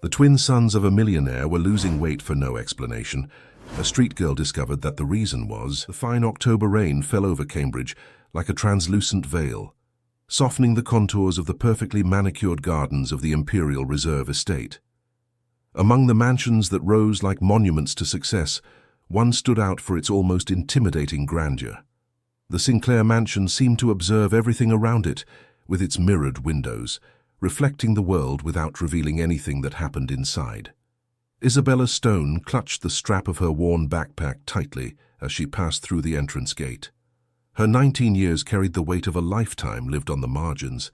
The twin sons of a millionaire were losing weight for no explanation. A street girl discovered that the reason was the fine October rain fell over Cambridge like a translucent veil, softening the contours of the perfectly manicured gardens of the Imperial Reserve Estate. Among the mansions that rose like monuments to success, one stood out for its almost intimidating grandeur. The Sinclair mansion seemed to observe everything around it, with its mirrored windows, reflecting the world without revealing anything that happened inside. Isabella Stone clutched the strap of her worn backpack tightly as she passed through the entrance gate. Her 19 years carried the weight of a lifetime lived on the margins,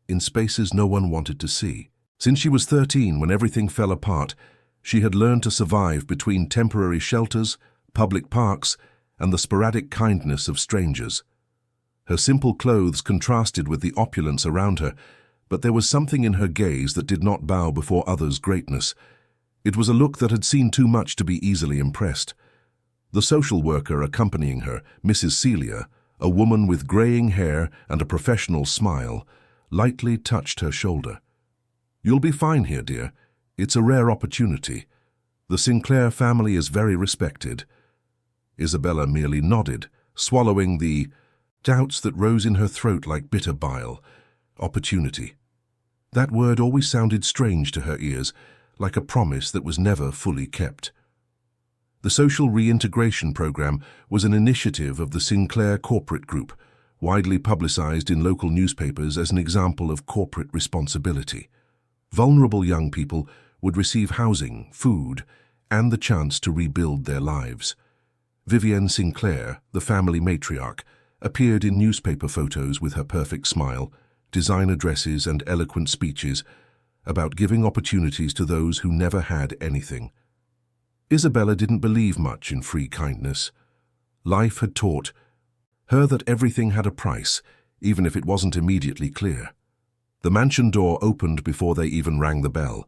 in spaces no one wanted to see. Since she was 13, when everything fell apart, she had learned to survive between temporary shelters, public parks, and the sporadic kindness of strangers. Her simple clothes contrasted with the opulence around her, but there was something in her gaze that did not bow before others' greatness. It was a look that had seen too much to be easily impressed. The social worker accompanying her, Mrs. Celia, a woman with graying hair and a professional smile, lightly touched her shoulder. "You'll be fine here, dear. It's a rare opportunity. The Sinclair family is very respected." Isabella merely nodded, swallowing the doubts that rose in her throat like bitter bile. Opportunity. That word always sounded strange to her ears, like a promise that was never fully kept. The Social Reintegration Program was an initiative of the Sinclair Corporate Group, widely publicized in local newspapers as an example of corporate responsibility. Vulnerable young people would receive housing, food, and the chance to rebuild their lives. Vivienne Sinclair, the family matriarch, appeared in newspaper photos with her perfect smile, designer dresses and eloquent speeches about giving opportunities to those who never had anything. Isabella didn't believe much in free kindness. Life had taught her that everything had a price, even if it wasn't immediately clear. The mansion door opened before they even rang the bell.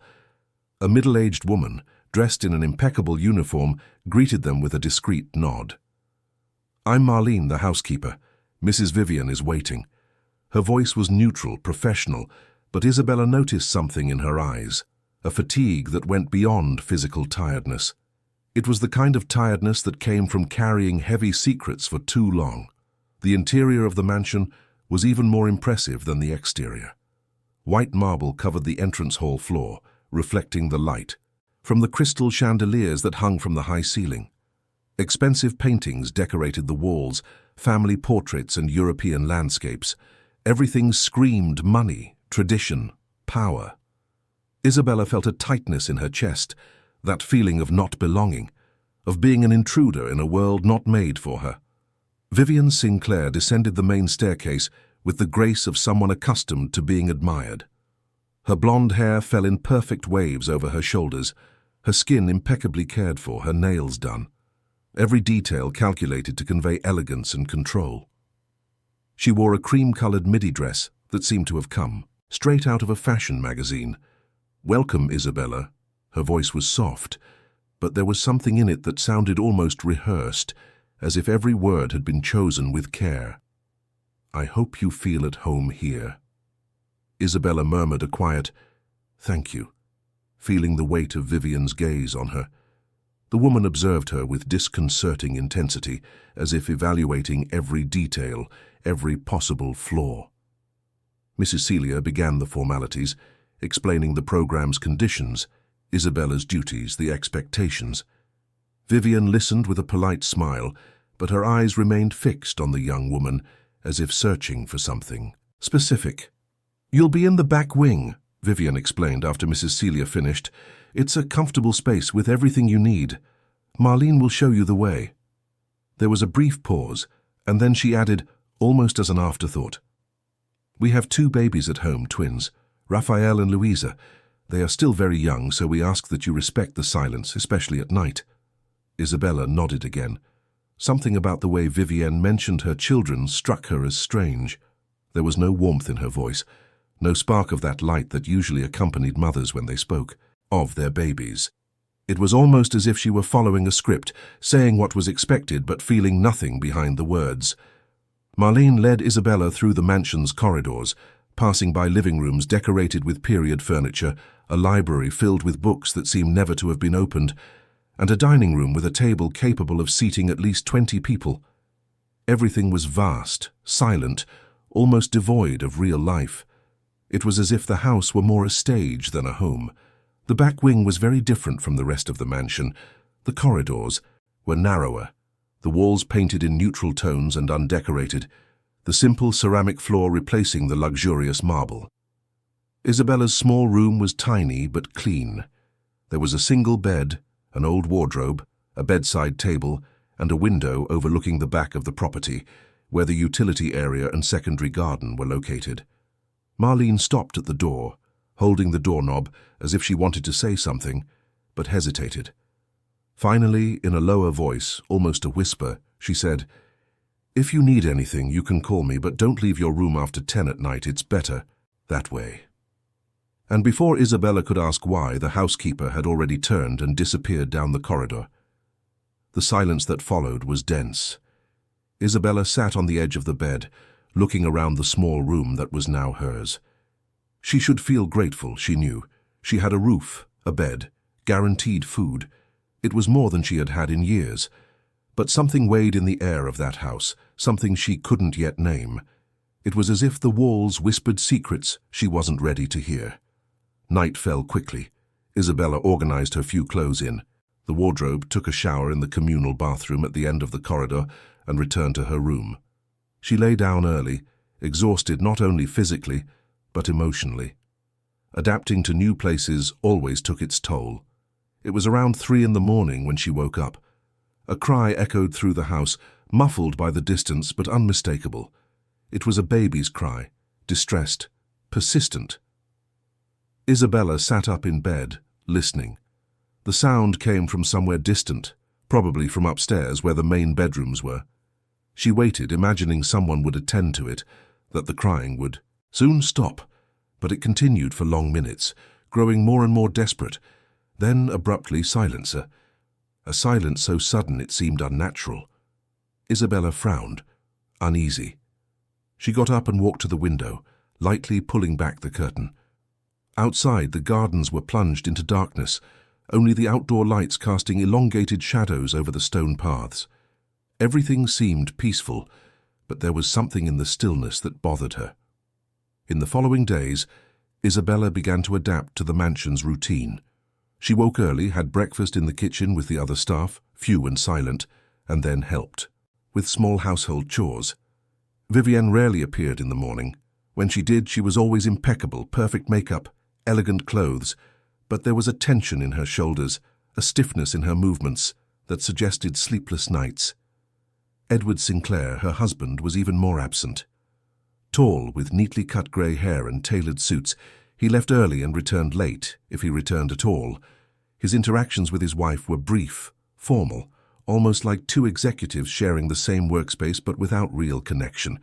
A middle-aged woman, dressed in an impeccable uniform, greeted them with a discreet nod. "I'm Marlene, the housekeeper. Mrs. Vivian is waiting." Her voice was neutral, professional, but Isabella noticed something in her eyes, a fatigue that went beyond physical tiredness. It was the kind of tiredness that came from carrying heavy secrets for too long. The interior of the mansion was even more impressive than the exterior. White marble covered the entrance hall floor, reflecting the light from the crystal chandeliers that hung from the high ceiling. Expensive paintings decorated the walls, family portraits and European landscapes. Everything screamed money, tradition, power. Isabella felt a tightness in her chest, that feeling of not belonging, of being an intruder in a world not made for her. Vivienne Sinclair descended the main staircase with the grace of someone accustomed to being admired. Her blonde hair fell in perfect waves over her shoulders, her skin impeccably cared for, her nails done. Every detail calculated to convey elegance and control. She wore a cream-colored midi dress that seemed to have come straight out of a fashion magazine. "Welcome, Isabella." Her voice was soft, but there was something in it that sounded almost rehearsed, as if every word had been chosen with care. "I hope you feel at home here." Isabella murmured a quiet, "Thank you," feeling the weight of Vivian's gaze on her. The woman observed her with disconcerting intensity, as if evaluating every detail, every possible flaw. Mrs. Celia began the formalities, explaining the program's conditions, Isabella's duties, the expectations. Vivian listened with a polite smile, but her eyes remained fixed on the young woman, as if searching for something specific. "You'll be in the back wing," Vivian explained after Mrs. Celia finished. "It's a comfortable space with everything you need. Marlene will show you the way." There was a brief pause, and then she added, almost as an afterthought, "We have 2 babies at home, twins, Raphael and Louisa. They are still very young, so we ask that you respect the silence, especially at night." Isabella nodded again. Something about the way Vivienne mentioned her children struck her as strange. There was no warmth in her voice, no spark of that light that usually accompanied mothers when they spoke of their babies. It was almost as if she were following a script, saying what was expected but feeling nothing behind the words. Marlene led Isabella through the mansion's corridors, passing by living rooms decorated with period furniture, a library filled with books that seemed never to have been opened, and a dining room with a table capable of seating at least 20 people. Everything was vast, silent, almost devoid of real life. It was as if the house were more a stage than a home. The back wing was very different from the rest of the mansion. The corridors were narrower, the walls painted in neutral tones and undecorated, the simple ceramic floor replacing the luxurious marble. Isabella's small room was tiny but clean. There was a single bed, an old wardrobe, a bedside table, and a window overlooking the back of the property, where the utility area and secondary garden were located. Marlene stopped at the door, holding the doorknob as if she wanted to say something, but hesitated. Finally, in a lower voice, almost a whisper, she said, "If you need anything, you can call me, but don't leave your room after 10 at night. It's better that way." And before Isabella could ask why, the housekeeper had already turned and disappeared down the corridor. The silence that followed was dense. Isabella sat on the edge of the bed, looking around the small room that was now hers. She should feel grateful, she knew. She had a roof, a bed, guaranteed food. It was more than she had had in years. But something weighed in the air of that house, something she couldn't yet name. It was as if the walls whispered secrets she wasn't ready to hear. Night fell quickly. Isabella organized her few clothes in. The wardrobe took a shower in the communal bathroom at the end of the corridor and returned to her room. She lay down early, exhausted not only physically, but emotionally. Adapting to new places always took its toll. It was around 3 in the morning when she woke up. A cry echoed through the house, muffled by the distance but unmistakable. It was a baby's cry, distressed, persistent. Isabella sat up in bed, listening. The sound came from somewhere distant, probably from upstairs where the main bedrooms were. She waited, imagining someone would attend to it, that the crying would soon stop, but it continued for long minutes, growing more and more desperate. Then, abruptly, silence. A silence so sudden it seemed unnatural. Isabella frowned, uneasy. She got up and walked to the window, lightly pulling back the curtain. Outside, the gardens were plunged into darkness, only the outdoor lights casting elongated shadows over the stone paths. Everything seemed peaceful, but there was something in the stillness that bothered her. In the following days, Isabella began to adapt to the mansion's routine. She woke early, had breakfast in the kitchen with the other staff, few and silent, and then helped with small household chores. Vivienne rarely appeared in the morning. When she did, she was always impeccable, perfect makeup, elegant clothes, but there was a tension in her shoulders, a stiffness in her movements that suggested sleepless nights. Edward Sinclair, her husband, was even more absent. Tall, with neatly cut grey hair and tailored suits, he left early and returned late, if he returned at all. His interactions with his wife were brief, formal, almost like two executives sharing the same workspace but without real connection.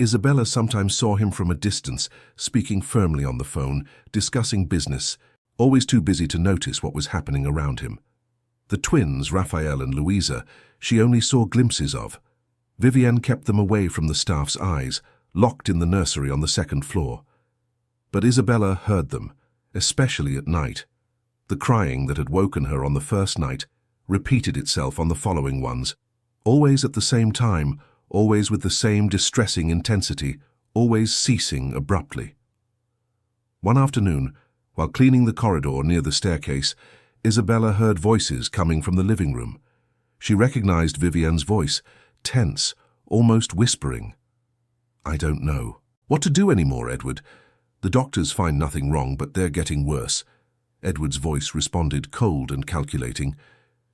Isabella sometimes saw him from a distance, speaking firmly on the phone, discussing business, always too busy to notice what was happening around him. The twins, Raphael and Louisa, she only saw glimpses of. Vivienne kept them away from the staff's eyes, locked in the nursery on the second floor. But Isabella heard them, especially at night. The crying that had woken her on the first night repeated itself on the following ones, always at the same time, always with the same distressing intensity, always ceasing abruptly. One afternoon, while cleaning the corridor near the staircase, Isabella heard voices coming from the living room. She recognized Vivienne's voice, tense, almost whispering. "I don't know what to do anymore, Edward. The doctors find nothing wrong, but they're getting worse." Edward's voice responded, cold and calculating.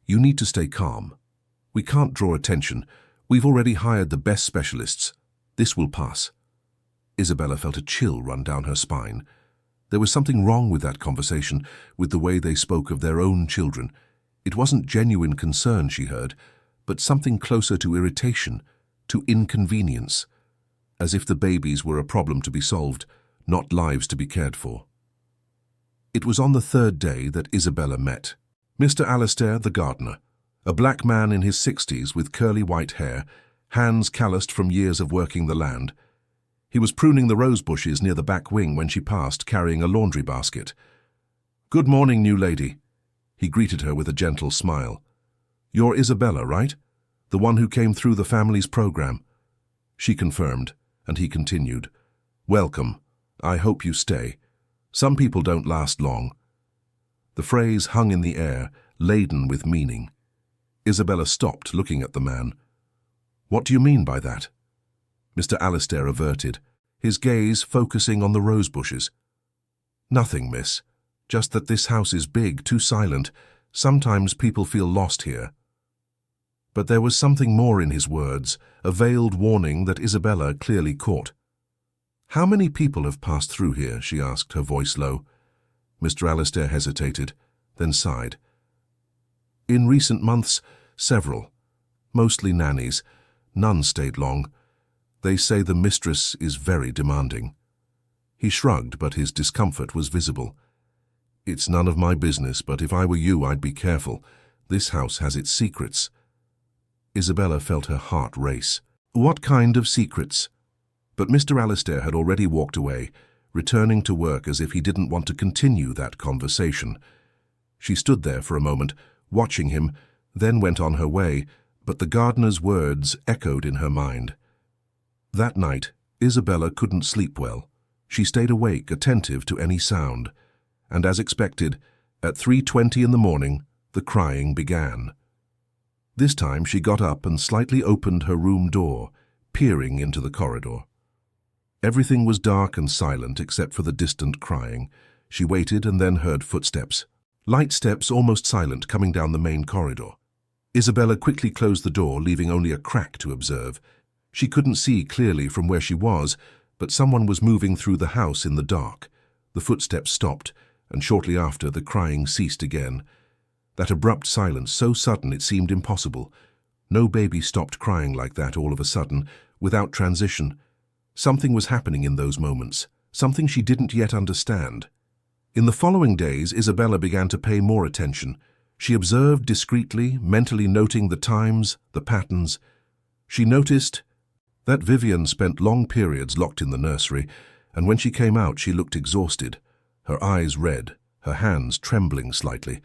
"You need to stay calm. We can't draw attention. We've already hired the best specialists. This will pass." Isabella felt a chill run down her spine. There was something wrong with that conversation, with the way they spoke of their own children. It wasn't genuine concern she heard, but something closer to irritation, to inconvenience, as if the babies were a problem to be solved, not lives to be cared for. It was on the third day that Isabella met Mr. Alastair, the gardener, a black man in his 60s with curly white hair, hands calloused from years of working the land. He was pruning the rose bushes near the back wing when she passed, carrying a laundry basket. "Good morning, new lady." He greeted her with a gentle smile. "You're Isabella, right? The one who came through the family's program?" She confirmed, and he continued. "Welcome. I hope you stay. Some people don't last long." The phrase hung in the air, laden with meaning. Isabella stopped, looking at the man. "What do you mean by that?" Mr. Alistair averted, his gaze focusing on the rose bushes. "Nothing, miss. Just that this house is big, too silent. Sometimes people feel lost here." But there was something more in his words, a veiled warning that Isabella clearly caught. "How many people have passed through here?" she asked, her voice low. Mr. Alistair hesitated, then sighed. "In recent months, several. Mostly nannies. None stayed long. They say the mistress is very demanding." He shrugged, but his discomfort was visible. "It's none of my business, but if I were you, I'd be careful. This house has its secrets." Isabella felt her heart race. "What kind of secrets?" But Mr. Alistair had already walked away, returning to work as if he didn't want to continue that conversation. She stood there for a moment, watching him, then went on her way, but the gardener's words echoed in her mind. That night, Isabella couldn't sleep well. She stayed awake, attentive to any sound, and as expected, at 3:20 in the morning, the crying began. This time she got up and slightly opened her room door, peering into the corridor. Everything was dark and silent except for the distant crying. She waited and then heard footsteps. Light steps, almost silent, coming down the main corridor. Isabella quickly closed the door, leaving only a crack to observe. She couldn't see clearly from where she was, but someone was moving through the house in the dark. The footsteps stopped, and shortly after, the crying ceased again. That abrupt silence, so sudden it seemed impossible. No baby stopped crying like that all of a sudden, without transition. Something was happening in those moments, something she didn't yet understand. In the following days, Isabella began to pay more attention. She observed discreetly, mentally noting the times, the patterns. She noticed that Vivian spent long periods locked in the nursery, and when she came out she looked exhausted, her eyes red, her hands trembling slightly.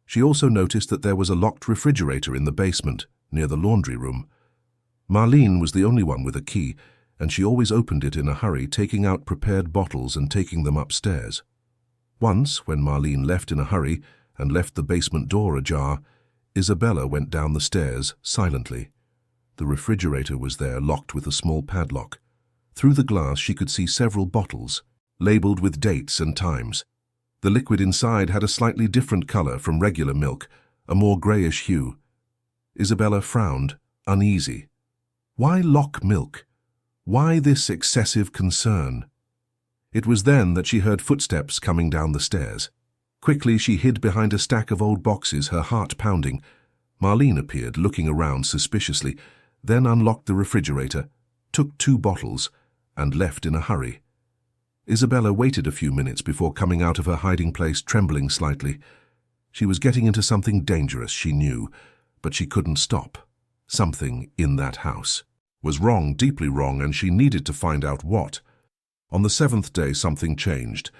She also noticed that there was a locked refrigerator in the basement, near the laundry room. Marlene was the only one with a key, and she always opened it in a hurry, taking out prepared bottles and taking them upstairs. Once, when Marlene left in a hurry and left the basement door ajar, Isabella went down the stairs silently. The refrigerator was there, locked with a small padlock. Through the glass she could see several bottles, labeled with dates and times. The liquid inside had a slightly different color from regular milk, a more grayish hue. Isabella frowned, uneasy. Why lock milk? Why this excessive concern? It was then that she heard footsteps coming down the stairs. Quickly she hid behind a stack of old boxes, her heart pounding. Marlene appeared, looking around suspiciously, then unlocked the refrigerator, took 2 bottles, and left in a hurry. Isabella waited a few minutes before coming out of her hiding place, trembling slightly. She was getting into something dangerous, she knew, but she couldn't stop. Something in that house was wrong, deeply wrong, and she needed to find out what. On the 7th day, something changed.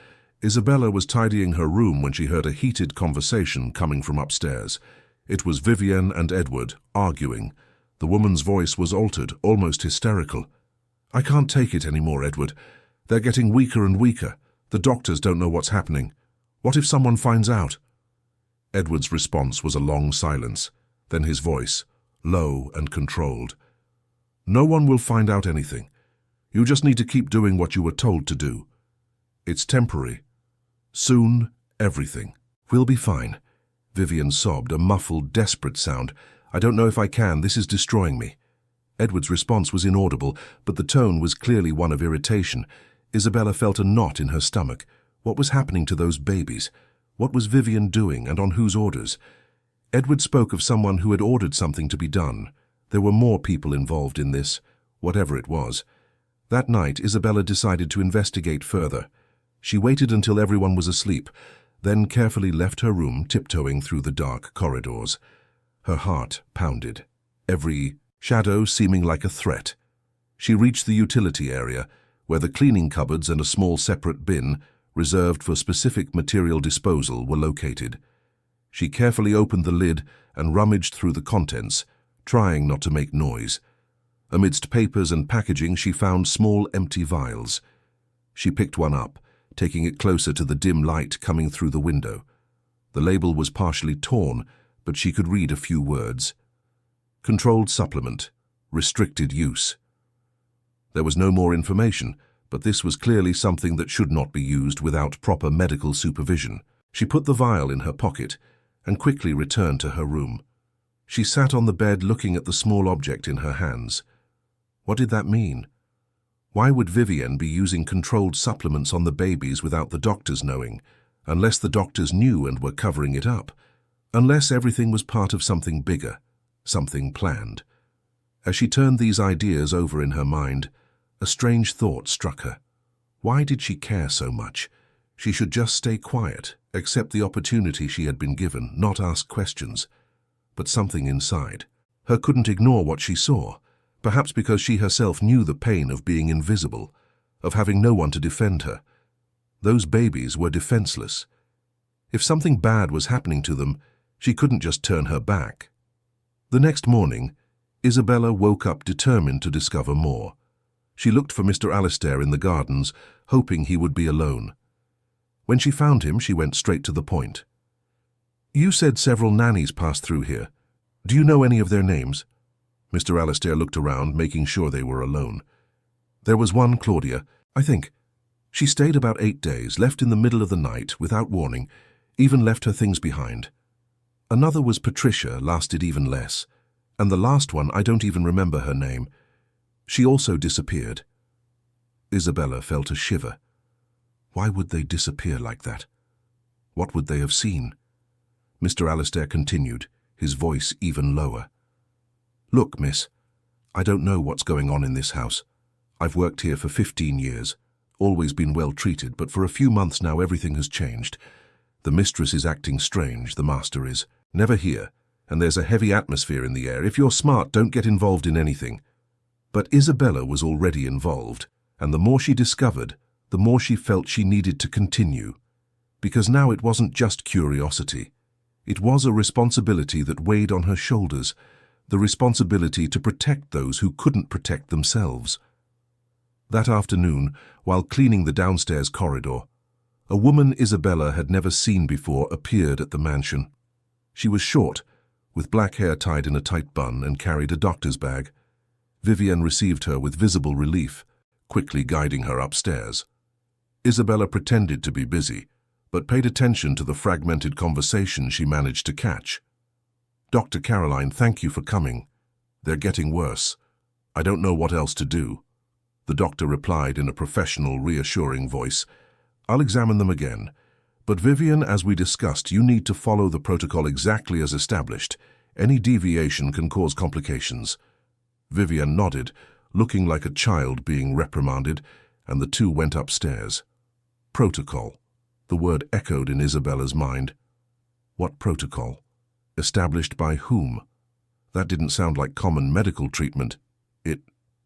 Isabella was tidying her room when she heard a heated conversation coming from upstairs. It was Vivian and Edward, arguing. The woman's voice was altered, almost hysterical. "I can't take it anymore, Edward. They're getting weaker and weaker. The doctors don't know what's happening. What if someone finds out?" Edward's response was a long silence, then his voice, low and controlled. "No one will find out anything. You just need to keep doing what you were told to do. It's temporary. Soon, everything will be fine." Vivian sobbed, a muffled, desperate sound. "I don't know if I can. This is destroying me." Edward's response was inaudible, but the tone was clearly one of irritation. Isabella felt a knot in her stomach. What was happening to those babies? What was Vivian doing, and on whose orders? Edward spoke of someone who had ordered something to be done. There were more people involved in this, whatever it was. That night, Isabella decided to investigate further. She waited until everyone was asleep, then carefully left her room, tiptoeing through the dark corridors. Her heart pounded, every shadow seeming like a threat. She reached the utility area, where the cleaning cupboards and a small separate bin reserved for specific material disposal, were located. She carefully opened the lid and rummaged through the contents, trying not to make noise. Amidst papers and packaging, she found small empty vials. She picked one up, taking it closer to the dim light coming through the window. The label was partially torn, but she could read a few words. Controlled supplement, restricted use. There was no more information, but this was clearly something that should not be used without proper medical supervision. She put the vial in her pocket and quickly returned to her room. She sat on the bed looking at the small object in her hands. What did that mean? Why would Vivienne be using controlled supplements on the babies without the doctors knowing, unless the doctors knew and were covering it up? Unless everything was part of something bigger, something planned. As she turned these ideas over in her mind, a strange thought struck her. Why did she care so much? She should just stay quiet, accept the opportunity she had been given, not ask questions. But something inside her couldn't ignore what she saw, perhaps because she herself knew the pain of being invisible, of having no one to defend her. Those babies were defenseless. If something bad was happening to them, she couldn't just turn her back. The next morning, Isabella woke up determined to discover more. She looked for Mr. Alistair in the gardens, hoping he would be alone. When she found him, she went straight to the point. "You said several nannies passed through here. Do you know any of their names?" Mr. Alistair looked around, making sure they were alone. "There was one, Claudia, I think. She stayed about 8 days, left in the middle of the night, without warning, even left her things behind. Another was Patricia, lasted even less. And the last one, I don't even remember her name. She also disappeared." Isabella felt a shiver. Why would they disappear like that? What would they have seen? Mr. Alistair continued, his voice even lower. "Look, miss, I don't know what's going on in this house. I've worked here for 15 years, always been well treated, but for a few months now everything has changed. The mistress is acting strange, the master is. Never here, and there's a heavy atmosphere in the air. If you're smart, don't get involved in anything." But Isabella was already involved, and the more she discovered, the more she felt she needed to continue. Because now it wasn't just curiosity. It was a responsibility that weighed on her shoulders, the responsibility to protect those who couldn't protect themselves. That afternoon, while cleaning the downstairs corridor, a woman Isabella had never seen before appeared at the mansion. She was short, with black hair tied in a tight bun, and carried a doctor's bag. Vivienne received her with visible relief, quickly guiding her upstairs. Isabella pretended to be busy, but paid attention to the fragmented conversation she managed to catch. "Dr. Caroline, thank you for coming. They're getting worse. I don't know what else to do." The doctor replied in a professional, reassuring voice. "I'll examine them again. But Vivienne, as we discussed, you need to follow the protocol exactly as established. Any deviation can cause complications." Vivienne nodded, looking like a child being reprimanded, and the two went upstairs. Protocol. The word echoed in Isabella's mind. What protocol? Established by whom? That didn't sound like common medical treatment. It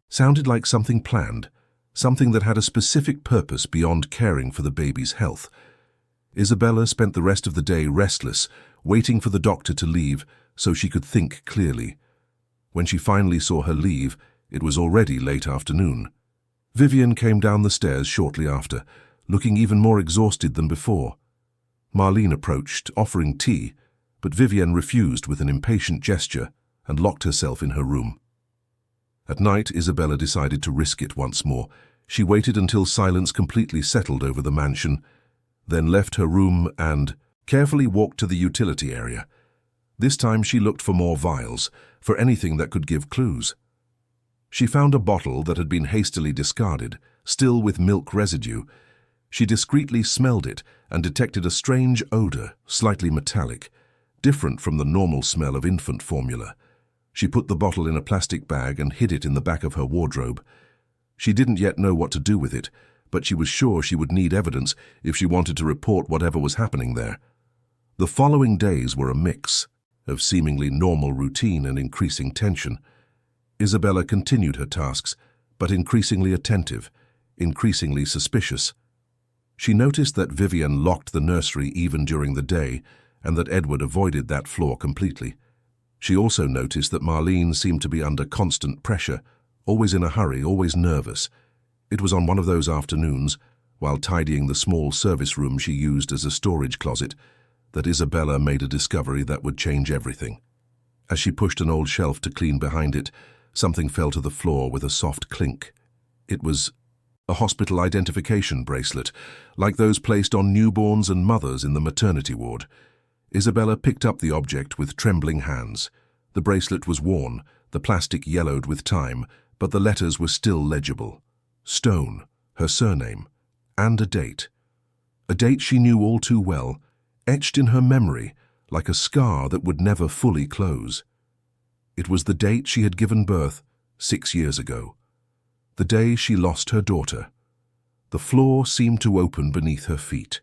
sounded like something planned, something that had a specific purpose beyond caring for the baby's health. Isabella spent the rest of the day restless, waiting for the doctor to leave so she could think clearly. When she finally saw her leave, it was already late afternoon. Vivienne came down the stairs shortly after, looking even more exhausted than before. Marlene approached, offering tea, but Vivienne refused with an impatient gesture and locked herself in her room. At night, Isabella decided to risk it once more. She waited until silence completely settled over the mansion, then left her room and carefully walked to the utility area. This time she looked for more vials, for anything that could give clues. She found a bottle that had been hastily discarded, still with milk residue. She discreetly smelled it and detected a strange odor, slightly metallic, different from the normal smell of infant formula. She put the bottle in a plastic bag and hid it in the back of her wardrobe. She didn't yet know what to do with it, but she was sure she would need evidence if she wanted to report whatever was happening there. The following days were a mix of seemingly normal routine and increasing tension. Isabella continued her tasks, but increasingly attentive, increasingly suspicious. She noticed that Vivian locked the nursery even during the day and that Edward avoided that floor completely. She also noticed that Marlene seemed to be under constant pressure, always in a hurry, always nervous. It was on one of those afternoons, while tidying the small service room she used as a storage closet, that Isabella made a discovery that would change everything. As she pushed an old shelf to clean behind it, something fell to the floor with a soft clink. It was a hospital identification bracelet, like those placed on newborns and mothers in the maternity ward. Isabella picked up the object with trembling hands. The bracelet was worn, the plastic yellowed with time, but the letters were still legible. Stone, her surname, and a date. A date she knew all too well, etched in her memory like a scar that would never fully close. It was the date she had given birth 6 years ago. The day she lost her daughter. The floor seemed to open beneath her feet.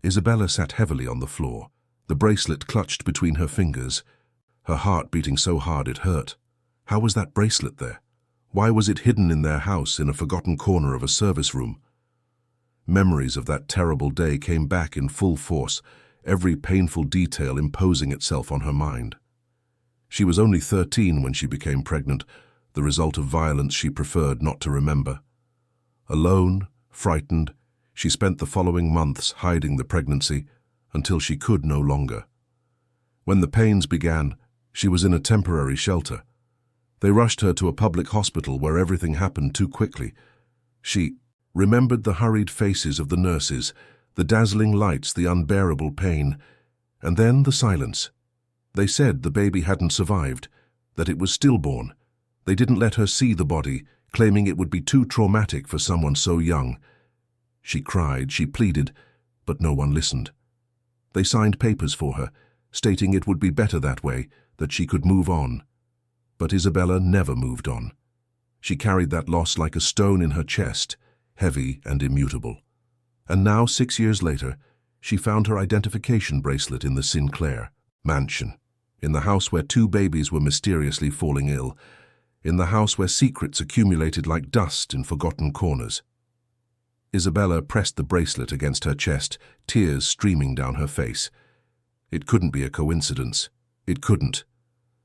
Isabella sat heavily on the floor, the bracelet clutched between her fingers, her heart beating so hard it hurt. How was that bracelet there? Why was it hidden in their house in a forgotten corner of a service room? Memories of that terrible day came back in full force, every painful detail imposing itself on her mind. She was only 13 when she became pregnant, the result of violence she preferred not to remember. Alone, frightened, she spent the following months hiding the pregnancy until she could no longer. When the pains began, she was in a temporary shelter. They rushed her to a public hospital where everything happened too quickly. She remembered the hurried faces of the nurses, the dazzling lights, the unbearable pain, and then the silence. They said the baby hadn't survived, that it was stillborn. They didn't let her see the body, claiming it would be too traumatic for someone so young. She cried, she pleaded, but no one listened. They signed papers for her, stating it would be better that way, that she could move on. But Isabella never moved on. She carried that loss like a stone in her chest, heavy and immutable. And now, 6 years later, she found her identification bracelet in the Sinclair mansion, in the house where 2 babies were mysteriously falling ill, in the house where secrets accumulated like dust in forgotten corners. Isabella pressed the bracelet against her chest, tears streaming down her face. It couldn't be a coincidence. It couldn't.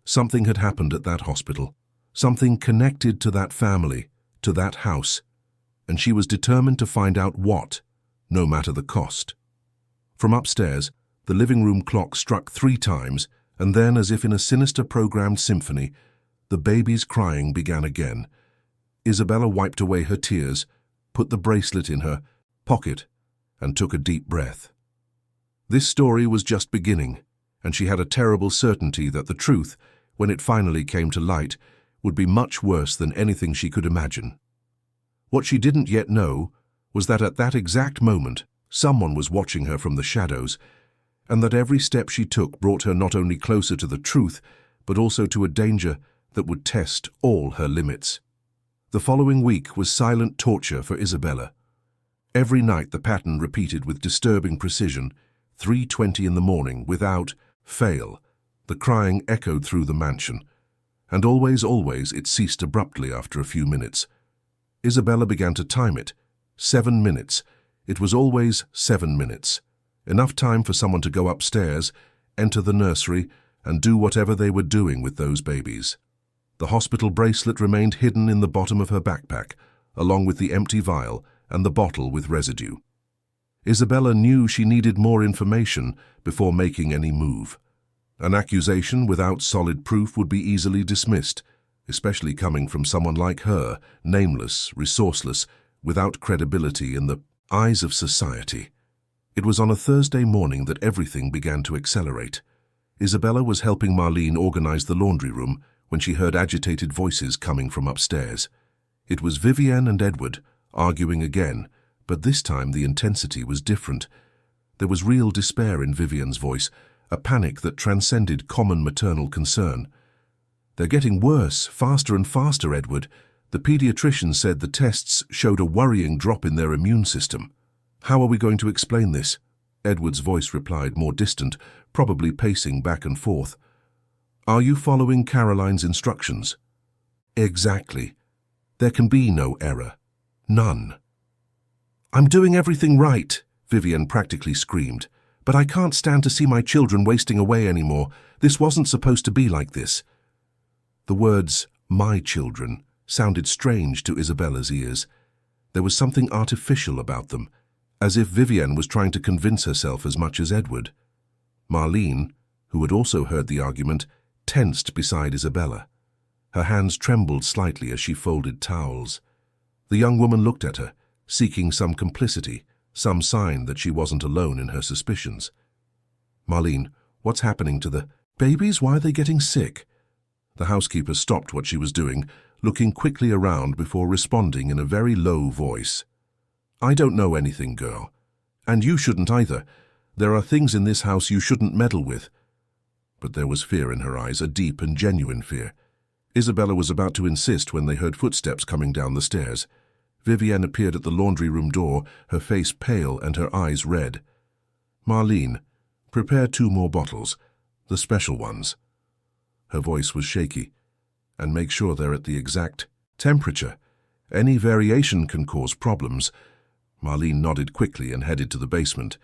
Something had happened at that hospital, something connected to that family, to that house, and she was determined to find out what, no matter the cost. From upstairs, the living room clock struck 3 times, and then, as if in a sinister programmed symphony, the baby's crying began again. Isabella wiped away her tears, put the bracelet in her pocket, and took a deep breath. This story was just beginning, and she had a terrible certainty that the truth, when it finally came to light, would be much worse than anything she could imagine. What she didn't yet know was that at that exact moment, someone was watching her from the shadows, and that every step she took brought her not only closer to the truth, but also to a danger that would test all her limits. The following week was silent torture for Isabella. Every night the pattern repeated with disturbing precision, 3:20 in the morning, without fail. The crying echoed through the mansion, and always it ceased abruptly after a few minutes. Isabella began to time it. 7 minutes. It was always 7 minutes. Enough time for someone to go upstairs, enter the nursery, and do whatever they were doing with those babies. The hospital bracelet remained hidden in the bottom of her backpack, along with the empty vial and the bottle with residue. Isabella knew she needed more information before making any move. An accusation without solid proof would be easily dismissed, especially coming from someone like her, nameless, resourceless, without credibility in the eyes of society. It was on a Thursday morning that everything began to accelerate. Isabella was helping Marlene organize the laundry room when she heard agitated voices coming from upstairs. It was Vivian and Edward, arguing again, but this time the intensity was different. There was real despair in Vivian's voice, a panic that transcended common maternal concern. "They're getting worse, faster and faster, Edward. The pediatrician said the tests showed a worrying drop in their immune system. How are we going to explain this?" Edward's voice replied, more distant, probably pacing back and forth. "Are you following Caroline's instructions?" "Exactly. There can be no error. None." "I'm doing everything right," Vivian practically screamed. "But I can't stand to see my children wasting away anymore. This wasn't supposed to be like this." The words, "my children," sounded strange to Isabella's ears. There was something artificial about them, as if Vivian was trying to convince herself as much as Edward. Marlene, who had also heard the argument, tensed beside Isabella. Her hands trembled slightly as she folded towels. The young woman looked at her, seeking some complicity, some sign that she wasn't alone in her suspicions. "Marlene, what's happening to the babies? Why are they getting sick?" The housekeeper stopped what she was doing, looking quickly around before responding in a very low voice. "I don't know anything, girl. And you shouldn't either. There are things in this house you shouldn't meddle with." But there was fear in her eyes, a deep and genuine fear. Isabella was about to insist when they heard footsteps coming down the stairs. Vivienne appeared at the laundry room door, her face pale and her eyes red. "Marlene, prepare 2 more bottles, the special ones." Her voice was shaky. "And make sure they're at the exact temperature. Any variation can cause problems." Marlene nodded quickly and headed to the basement.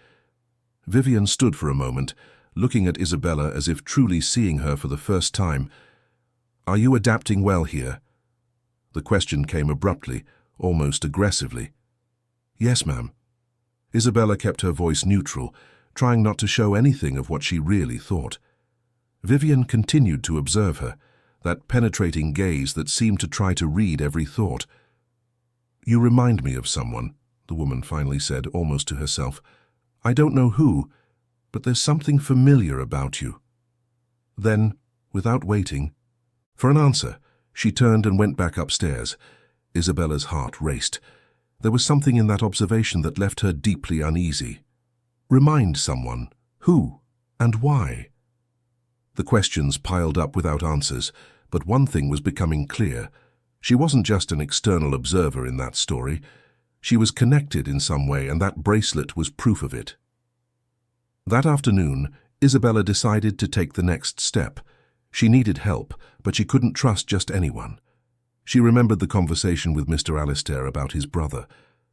Vivian stood for a moment, looking at Isabella as if truly seeing her for the first time. "Are you adapting well here?" The question came abruptly, almost aggressively. "Yes, ma'am." Isabella kept her voice neutral, trying not to show anything of what she really thought. Vivian continued to observe her, that penetrating gaze that seemed to try to read every thought. "You remind me of someone," the woman finally said, almost to herself. "I don't know who, but there's something familiar about you." Then, without waiting for an answer, she turned and went back upstairs. Isabella's heart raced. There was something in that observation that left her deeply uneasy. Remind someone? Who? And why? The questions piled up without answers, but one thing was becoming clear. She wasn't just an external observer in that story. She was connected in some way, and that bracelet was proof of it. That afternoon, Isabella decided to take the next step. She needed help, but she couldn't trust just anyone. She remembered the conversation with Mr. Alistair about his brother.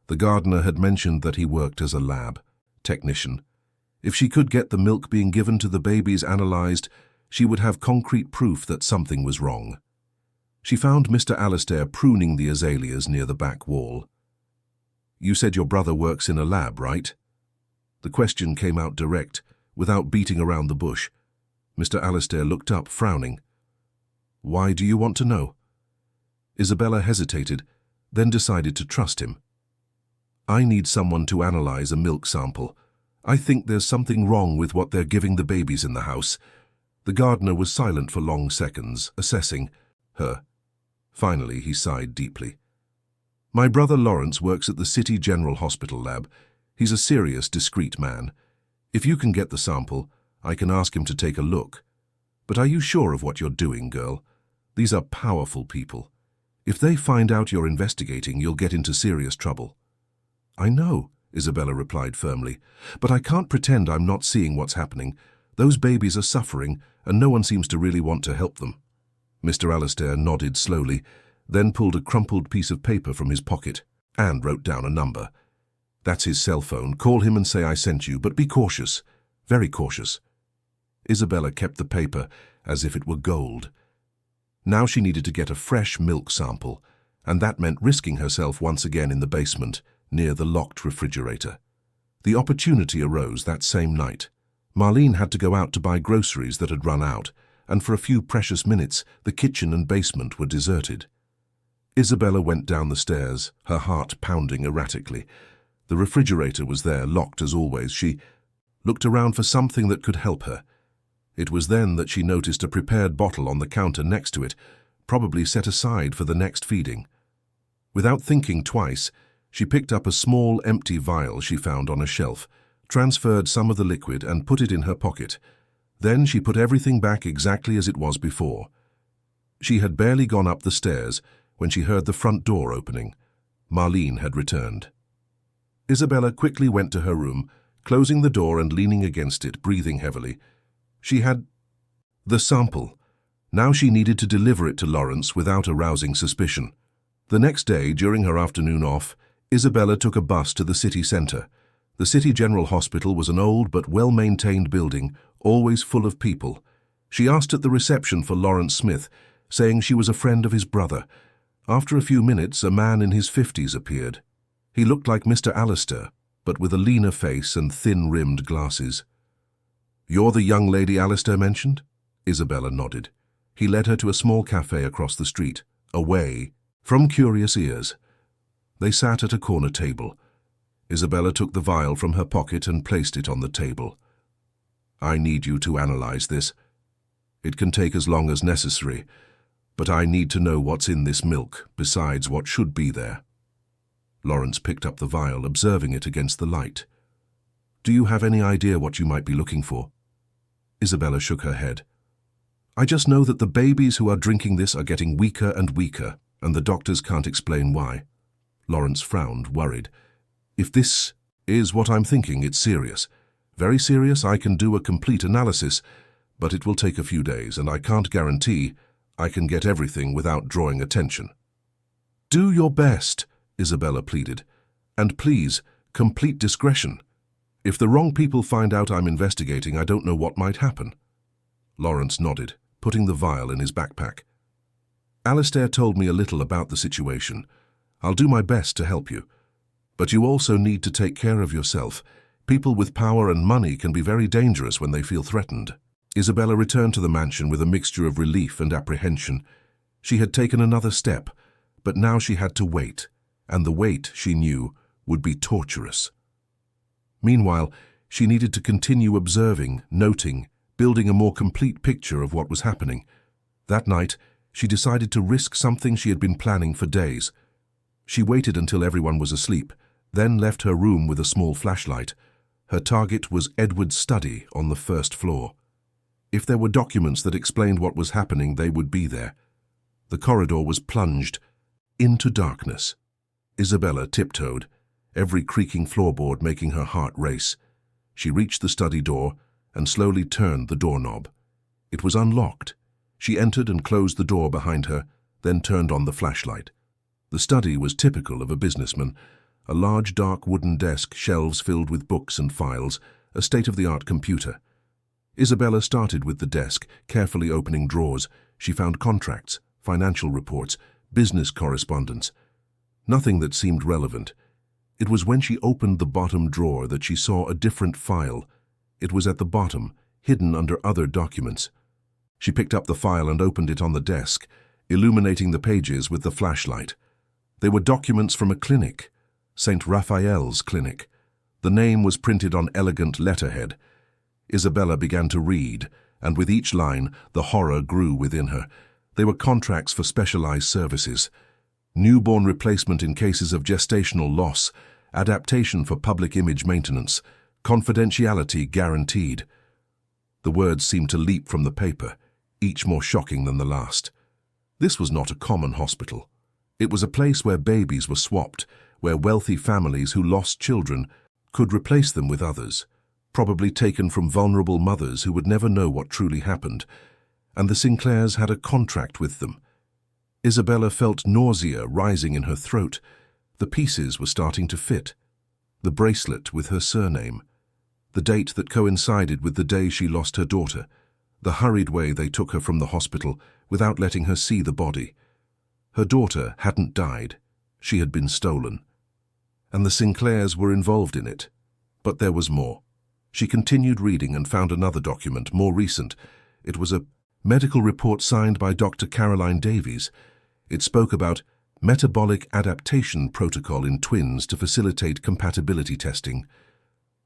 The gardener had mentioned that he worked as a lab technician. If she could get the milk being given to the babies analyzed, she would have concrete proof that something was wrong. She found Mr. Alistair pruning the azaleas near the back wall. "You said your brother works in a lab, right?" The question came out direct, without beating around the bush. Mr. Alistair looked up, frowning. "Why do you want to know?" Isabella hesitated, then decided to trust him. "I need someone to analyze a milk sample. I think there's something wrong with what they're giving the babies in the house." The gardener was silent for long seconds, assessing her. Finally, he sighed deeply. "My brother Lawrence works at the City General Hospital lab. He's a serious, discreet man. If you can get the sample, I can ask him to take a look. But are you sure of what you're doing, girl? These are powerful people. If they find out you're investigating, you'll get into serious trouble." "I know," Isabella replied firmly, "but I can't pretend I'm not seeing what's happening. Those babies are suffering, and no one seems to really want to help them." Mr. Alistair nodded slowly, then pulled a crumpled piece of paper from his pocket and wrote down a number. "That's his cell phone. Call him and say I sent you, but be cautious, very cautious." Isabella kept the paper as if it were gold. Now she needed to get a fresh milk sample, and that meant risking herself once again in the basement, near the locked refrigerator. The opportunity arose that same night. Marlene had to go out to buy groceries that had run out, and for a few precious minutes the kitchen and basement were deserted. Isabella went down the stairs, her heart pounding erratically. The refrigerator was there, locked as always. She looked around for something that could help her. It was then that she noticed a prepared bottle on the counter next to it, probably set aside for the next feeding. Without thinking twice, she picked up a small, empty vial she found on a shelf, transferred some of the liquid and put it in her pocket. Then she put everything back exactly as it was before. She had barely gone up the stairs when she heard the front door opening. Marlene had returned. Isabella quickly went to her room, closing the door and leaning against it, breathing heavily. She had the sample. Now she needed to deliver it to Lawrence without arousing suspicion. The next day, during her afternoon off, Isabella took a bus to the city centre. The City General Hospital was an old but well-maintained building, always full of people. She asked at the reception for Lawrence Smith, saying she was a friend of his brother. After a few minutes, a man in his 50s appeared. He looked like Mr. Alistair, but with a leaner face and thin-rimmed glasses. "You're the young lady Alistair mentioned?" Isabella nodded. He led her to a small cafe across the street, away from curious ears. They sat at a corner table. Isabella took the vial from her pocket and placed it on the table. "I need you to analyze this. It can take as long as necessary, but I need to know what's in this milk besides what should be there." Lawrence picked up the vial, observing it against the light. "Do you have any idea what you might be looking for?" Isabella shook her head. "I just know that the babies who are drinking this are getting weaker and weaker, and the doctors can't explain why." Lawrence frowned, worried. "If this is what I'm thinking, it's serious. Very serious. I can do a complete analysis, but it will take a few days, and I can't guarantee I can get everything without drawing attention." "Do your best," Isabella pleaded. "And please, complete discretion. If the wrong people find out I'm investigating, I don't know what might happen." Lawrence nodded, putting the vial in his backpack. "Alistair told me a little about the situation. I'll do my best to help you. But you also need to take care of yourself. People with power and money can be very dangerous when they feel threatened." Isabella returned to the mansion with a mixture of relief and apprehension. She had taken another step, but now she had to wait, and the wait, she knew, would be torturous. Meanwhile, she needed to continue observing, noting, building a more complete picture of what was happening. That night, she decided to risk something she had been planning for days. She waited until everyone was asleep, then left her room with a small flashlight. Her target was Edward's study on the first floor. If there were documents that explained what was happening, they would be there. The corridor was plunged into darkness. Isabella tiptoed, every creaking floorboard making her heart race. She reached the study door and slowly turned the doorknob. It was unlocked. She entered and closed the door behind her, then turned on the flashlight. The study was typical of a businessman. A large dark wooden desk, shelves filled with books and files, a state-of-the-art computer. Isabella started with the desk, carefully opening drawers. She found contracts, financial reports, business correspondence. Nothing that seemed relevant. It was when she opened the bottom drawer that she saw a different file. It was at the bottom, hidden under other documents. She picked up the file and opened it on the desk, illuminating the pages with the flashlight. They were documents from a clinic, St. Raphael's Clinic. The name was printed on elegant letterhead. Isabella began to read, and with each line, the horror grew within her. They were contracts for specialized services. Newborn replacement in cases of gestational loss, adaptation for public image maintenance, confidentiality guaranteed. The words seemed to leap from the paper, each more shocking than the last. This was not a common hospital. It was a place where babies were swapped, where wealthy families who lost children could replace them with others, probably taken from vulnerable mothers who would never know what truly happened. And the Sinclairs had a contract with them. Isabella felt nausea rising in her throat. The pieces were starting to fit. The bracelet with her surname, the date that coincided with the day she lost her daughter, the hurried way they took her from the hospital without letting her see the body. Her daughter hadn't died. She had been stolen. And the Sinclairs were involved in it. But there was more. She continued reading and found another document, more recent. It was a medical report signed by Dr. Caroline Davies. It spoke about metabolic adaptation protocol in twins to facilitate compatibility testing.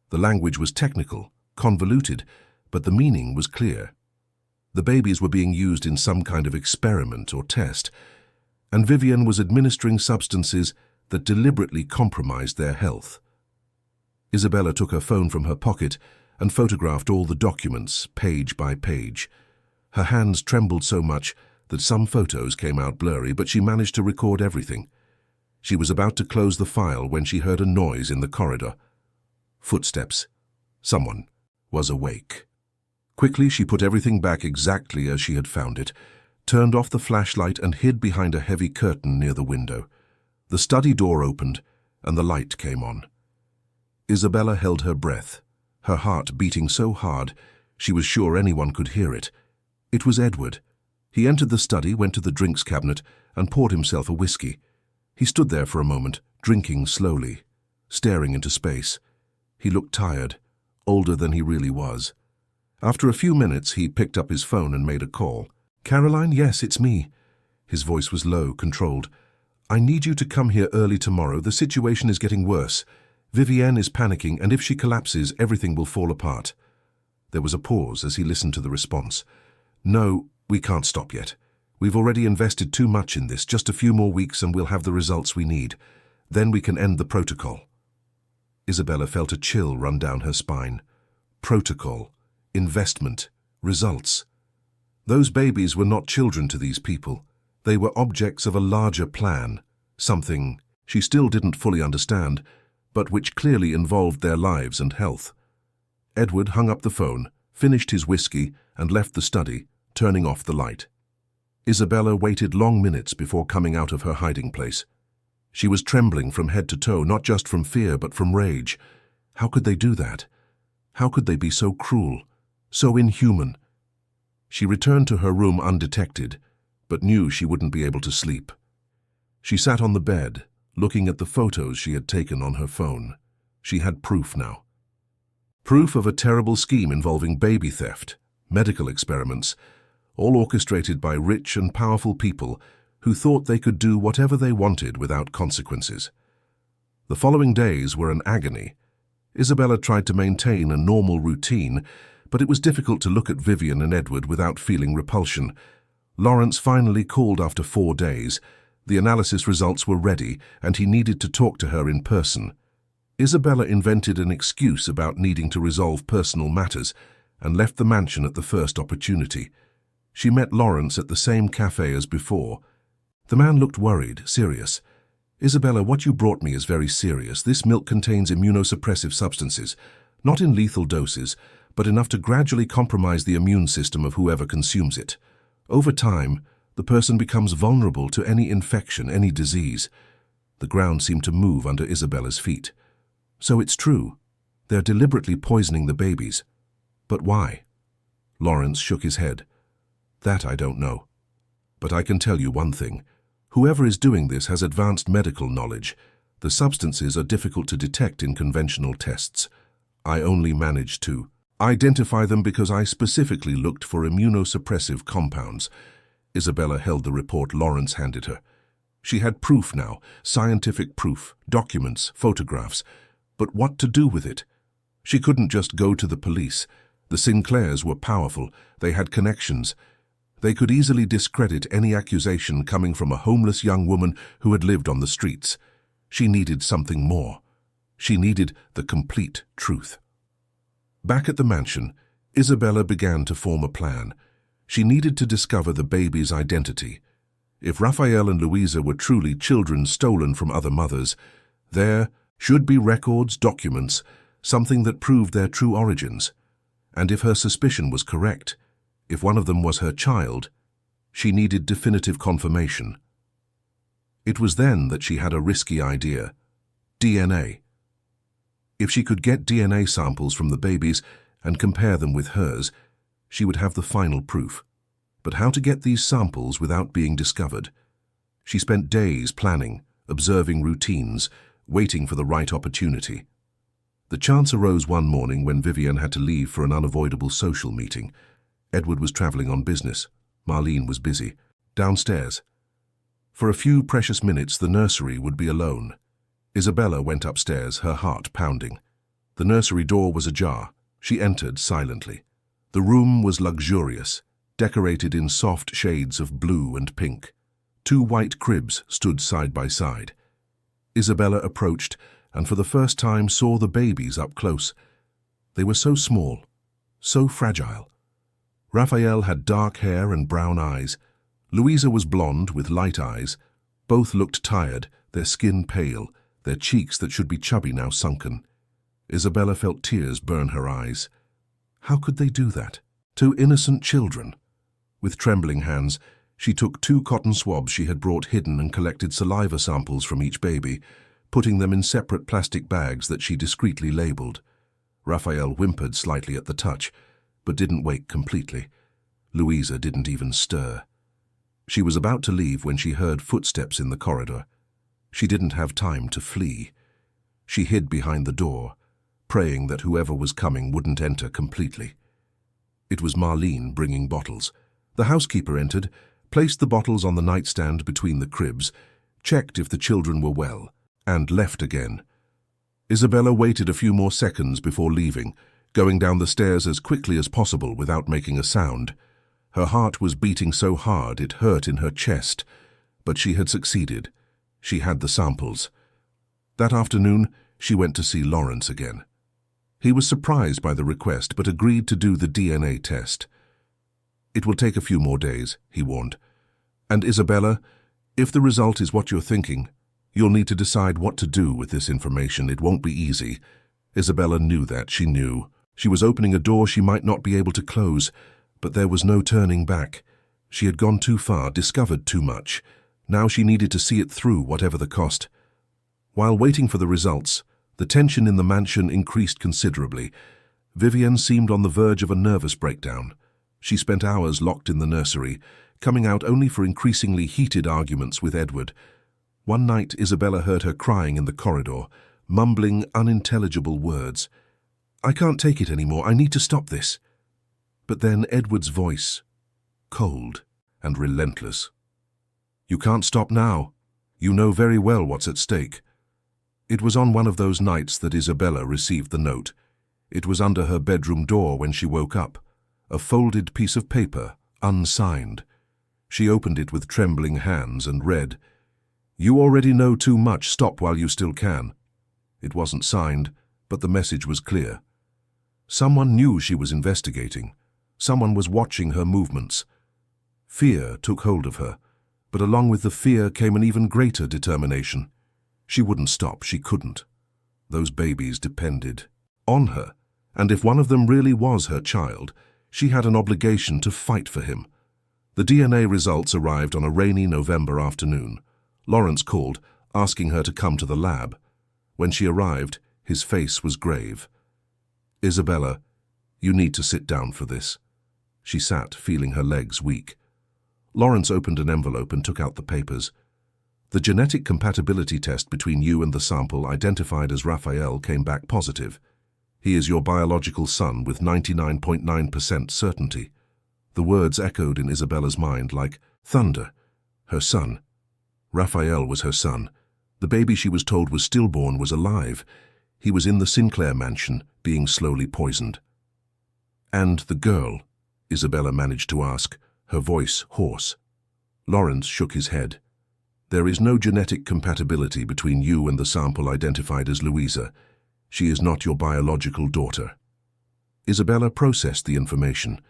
The language was technical, convoluted, but the meaning was clear. The babies were being used in some kind of experiment or test, and Vivian was administering substances that deliberately compromised their health. Isabella took her phone from her pocket and photographed all the documents, page by page. Her hands trembled so much that some photos came out blurry, but she managed to record everything. She was about to close the file when she heard a noise in the corridor. Footsteps. Someone was awake. Quickly, she put everything back exactly as she had found it, turned off the flashlight and hid behind a heavy curtain near the window. The study door opened, and the light came on. Isabella held her breath, her heart beating so hard she was sure anyone could hear it. It was Edward. He entered the study, went to the drinks cabinet, and poured himself a whiskey. He stood there for a moment, drinking slowly, staring into space. He looked tired, older than he really was. After a few minutes, he picked up his phone and made a call. "Caroline, yes, it's me." His voice was low, controlled. "I need you to come here early tomorrow. The situation is getting worse. Vivienne is panicking, and if she collapses, everything will fall apart." There was a pause as he listened to the response. "No, we can't stop yet. We've already invested too much in this. Just a few more weeks and we'll have the results we need. Then we can end the protocol." Isabella felt a chill run down her spine. Protocol, investment, results. Those babies were not children to these people. They were objects of a larger plan, something she still didn't fully understand, but which clearly involved their lives and health. Edward hung up the phone, finished his whiskey, and left the study, turning off the light. Isabella waited long minutes before coming out of her hiding place. She was trembling from head to toe, not just from fear, but from rage. How could they do that? How could they be so cruel, so inhuman? She returned to her room undetected, but knew she wouldn't be able to sleep. She sat on the bed, looking at the photos she had taken on her phone. She had proof now. Proof of a terrible scheme involving baby theft, medical experiments, all orchestrated by rich and powerful people who thought they could do whatever they wanted without consequences. The following days were an agony. Isabella tried to maintain a normal routine, but it was difficult to look at Vivienne and Edward without feeling repulsion. Lawrence finally called after 4 days. The analysis results were ready, and he needed to talk to her in person. Isabella invented an excuse about needing to resolve personal matters and left the mansion at the first opportunity. She met Lawrence at the same cafe as before. The man looked worried, serious. "Isabella, what you brought me is very serious. This milk contains immunosuppressive substances, not in lethal doses, but enough to gradually compromise the immune system of whoever consumes it. Over time, the person becomes vulnerable to any infection, any disease." The ground seemed to move under Isabella's feet. "So it's true. They're deliberately poisoning the babies. But why?" Lawrence shook his head. "That I don't know. But I can tell you one thing. Whoever is doing this has advanced medical knowledge. The substances are difficult to detect in conventional tests. I only managed to identify them because I specifically looked for immunosuppressive compounds." Isabella held the report Lawrence handed her. She had proof now, scientific proof, documents, photographs. But what to do with it? She couldn't just go to the police. The Sinclairs were powerful. They had connections. They could easily discredit any accusation coming from a homeless young woman who had lived on the streets. She needed something more. She needed the complete truth. Back at the mansion, Isabella began to form a plan. She needed to discover the baby's identity. If Raphael and Louisa were truly children stolen from other mothers, there should be records, documents, something that proved their true origins. And if her suspicion was correct, if one of them was her child, she needed definitive confirmation. It was then that she had a risky idea: DNA. If she could get DNA samples from the babies and compare them with hers, she would have the final proof. But how to get these samples without being discovered? She spent days planning, observing routines, waiting for the right opportunity. The chance arose one morning when Vivienne had to leave for an unavoidable social meeting. Edward was traveling on business. Marlene was busy. Downstairs. For a few precious minutes, the nursery would be alone. Isabella went upstairs, her heart pounding. The nursery door was ajar. She entered silently. The room was luxurious, decorated in soft shades of blue and pink. 2 white cribs stood side by side. Isabella approached and for the first time saw the babies up close. They were so small, so fragile. Raphael had dark hair and brown eyes. Louisa was blonde with light eyes. Both looked tired, their skin pale, their cheeks that should be chubby now sunken. Isabella felt tears burn her eyes. How could they do that? 2 innocent children. With trembling hands, she took 2 cotton swabs she had brought hidden and collected saliva samples from each baby. putting them in separate plastic bags that she discreetly labeled. Raphael whimpered slightly at the touch, but didn't wake completely. Louisa didn't even stir. She was about to leave when she heard footsteps in the corridor. She didn't have time to flee. She hid behind the door, praying that whoever was coming wouldn't enter completely. It was Marlene bringing bottles. The housekeeper entered, placed the bottles on the nightstand between the cribs, checked if the children were well, and left again. Isabella waited a few more seconds before leaving, going down the stairs as quickly as possible without making a sound. Her heart was beating so hard it hurt in her chest, but she had succeeded. She had the samples. That afternoon, she went to see Lawrence again. He was surprised by the request but agreed to do the DNA test. "It will take a few more days," he warned. "And Isabella, if the result is what you're thinking, you'll need to decide what to do with this information. It won't be easy." Isabella knew that. She knew. She was opening a door she might not be able to close, but there was no turning back. She had gone too far, discovered too much. Now she needed to see it through, whatever the cost. While waiting for the results, the tension in the mansion increased considerably. Vivienne seemed on the verge of a nervous breakdown. She spent hours locked in the nursery, coming out only for increasingly heated arguments with Edward. One night, Isabella heard her crying in the corridor, mumbling unintelligible words. "I can't take it anymore. I need to stop this." But then Edward's voice, cold and relentless. "You can't stop now. You know very well what's at stake." It was on one of those nights that Isabella received the note. It was under her bedroom door when she woke up, a folded piece of paper, unsigned. She opened it with trembling hands and read, "You already know too much. Stop while you still can." It wasn't signed, but the message was clear. Someone knew she was investigating. Someone was watching her movements. Fear took hold of her, but along with the fear came an even greater determination. She wouldn't stop. She couldn't. Those babies depended on her, and if one of them really was her child, she had an obligation to fight for him. The DNA results arrived on a rainy November afternoon. Lawrence called, asking her to come to the lab. When she arrived, his face was grave. "Isabella, you need to sit down for this." She sat, feeling her legs weak. Lawrence opened an envelope and took out the papers. "The genetic compatibility test between you and the sample identified as Raphael came back positive. He is your biological son with 99.9% certainty." The words echoed in Isabella's mind like thunder. Her son. Raphael was her son. The baby she was told was stillborn was alive. He was in the Sinclair mansion, being slowly poisoned. "And the girl?" Isabella managed to ask, her voice hoarse. Lawrence shook his head. "There is no genetic compatibility between you and the sample identified as Louisa. She is not your biological daughter." Isabella processed the information.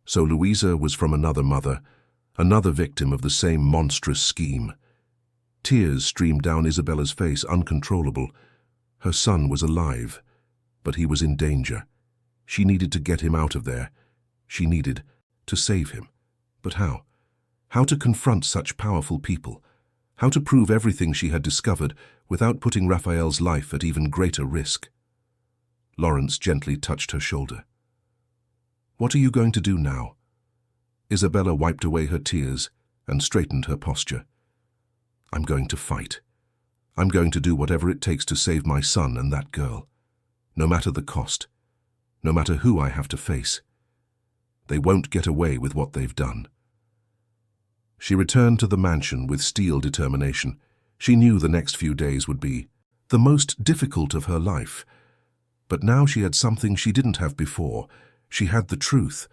So Louisa was from another mother, another victim of the same monstrous scheme. Tears streamed down Isabella's face, uncontrollable. Her son was alive, but he was in danger. She needed to get him out of there. She needed to save him. But how? How to confront such powerful people? How to prove everything she had discovered without putting Raphael's life at even greater risk? Lawrence gently touched her shoulder. "What are you going to do now?" Isabella wiped away her tears and straightened her posture. "I'm going to fight. I'm going to do whatever it takes to save my son and that girl. No matter the cost. No matter who I have to face. They won't get away with what they've done." She returned to the mansion with steel determination. She knew the next few days would be the most difficult of her life. But now she had something she didn't have before. She had the truth.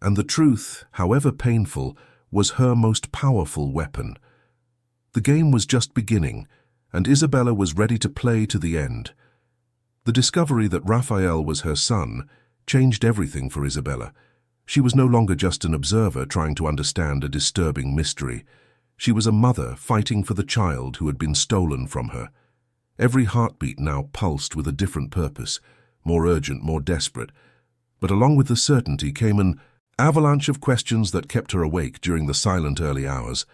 And the truth, however painful, was her most powerful weapon. The game was just beginning, and Isabella was ready to play to the end. The discovery that Raphael was her son changed everything for Isabella. She was no longer just an observer trying to understand a disturbing mystery. She was a mother fighting for the child who had been stolen from her. Every heartbeat now pulsed with a different purpose, more urgent, more desperate. But along with the certainty came an avalanche of questions that kept her awake during the silent early hours.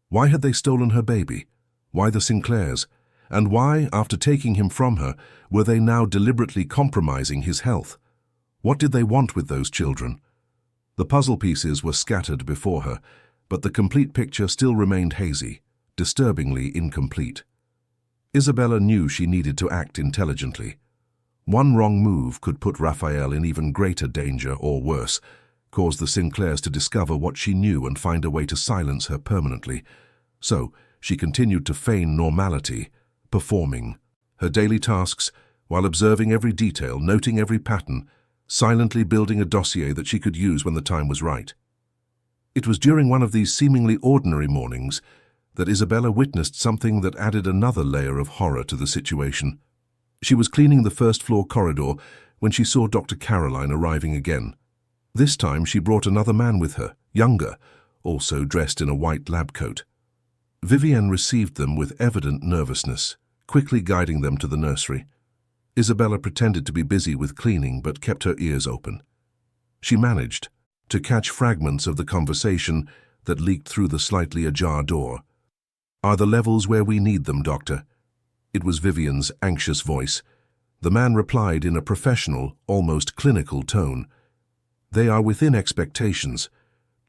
Why had they stolen her baby? Why the Sinclairs? And why, after taking him from her, were they now deliberately compromising his health? What did they want with those children? The puzzle pieces were scattered before her, but the complete picture still remained hazy, disturbingly incomplete. Isabella knew she needed to act intelligently. One wrong move could put Raphael in even greater danger, or worse, cause the Sinclairs to discover what she knew and find a way to silence her permanently. So, she continued to feign normality, performing her daily tasks while observing every detail, noting every pattern, silently building a dossier that she could use when the time was right. It was during one of these seemingly ordinary mornings that Isabella witnessed something that added another layer of horror to the situation. She was cleaning the first-floor corridor when she saw Dr. Caroline arriving again. This time she brought another man with her, younger, also dressed in a white lab coat. Vivienne received them with evident nervousness, quickly guiding them to the nursery. Isabella pretended to be busy with cleaning but kept her ears open. She managed to catch fragments of the conversation that leaked through the slightly ajar door. "Are the levels where we need them, Doctor?" It was Vivienne's anxious voice. The man replied in a professional, almost clinical tone. "They are within expectations.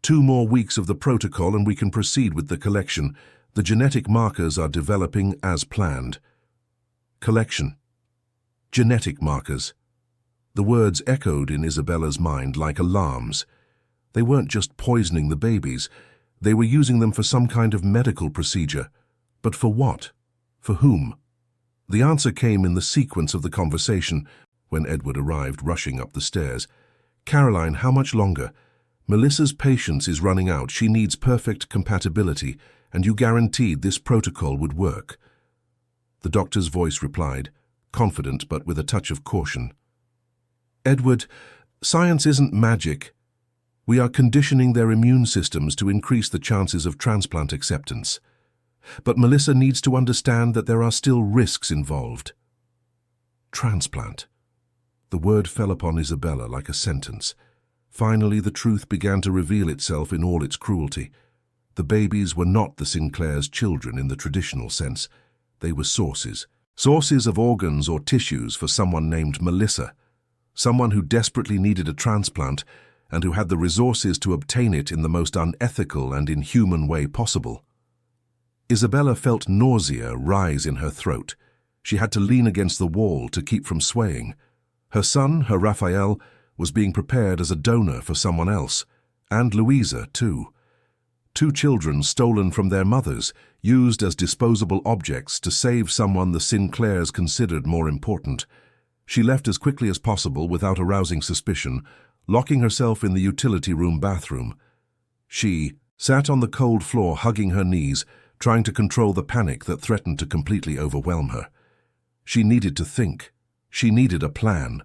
2 more weeks of the protocol and we can proceed with the collection. The genetic markers are developing as planned." Collection. Genetic markers. The words echoed in Isabella's mind like alarms. They weren't just poisoning the babies. They were using them for some kind of medical procedure. But for what? For whom? The answer came in the sequence of the conversation when Edward arrived rushing up the stairs. "Caroline, how much longer? Melissa's patience is running out. She needs perfect compatibility, and you guaranteed this protocol would work." The doctor's voice replied, confident but with a touch of caution. "Edward, science isn't magic. We are conditioning their immune systems to increase the chances of transplant acceptance. But Melissa needs to understand that there are still risks involved." Transplant. The word fell upon Isabella like a sentence. Finally, the truth began to reveal itself in all its cruelty. The babies were not the Sinclairs' children in the traditional sense. They were sources of organs or tissues for someone named Melissa, someone who desperately needed a transplant and who had the resources to obtain it in the most unethical and inhuman way possible. Isabella felt nausea rise in her throat. She had to lean against the wall to keep from swaying. Her son, her Raphael, was being prepared as a donor for someone else, and Louisa, too. 2 children stolen from their mothers, used as disposable objects to save someone the Sinclairs considered more important. She left as quickly as possible without arousing suspicion, locking herself in the utility room bathroom. She sat on the cold floor hugging her knees, trying to control the panic that threatened to completely overwhelm her. She needed to think. She needed a plan.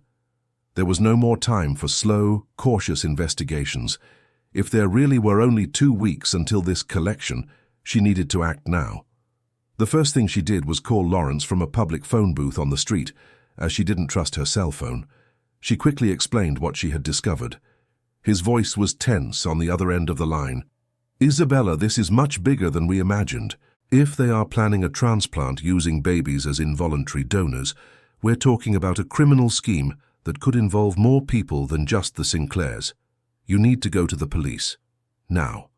There was no more time for slow, cautious investigations. If there really were only 2 weeks until this collection, she needed to act now. The first thing she did was call Lawrence from a public phone booth on the street, as she didn't trust her cell phone. She quickly explained what she had discovered. His voice was tense on the other end of the line. "Isabella, this is much bigger than we imagined. If they are planning a transplant using babies as involuntary donors, we're talking about a criminal scheme that could involve more people than just the Sinclairs. You need to go to the police. Now."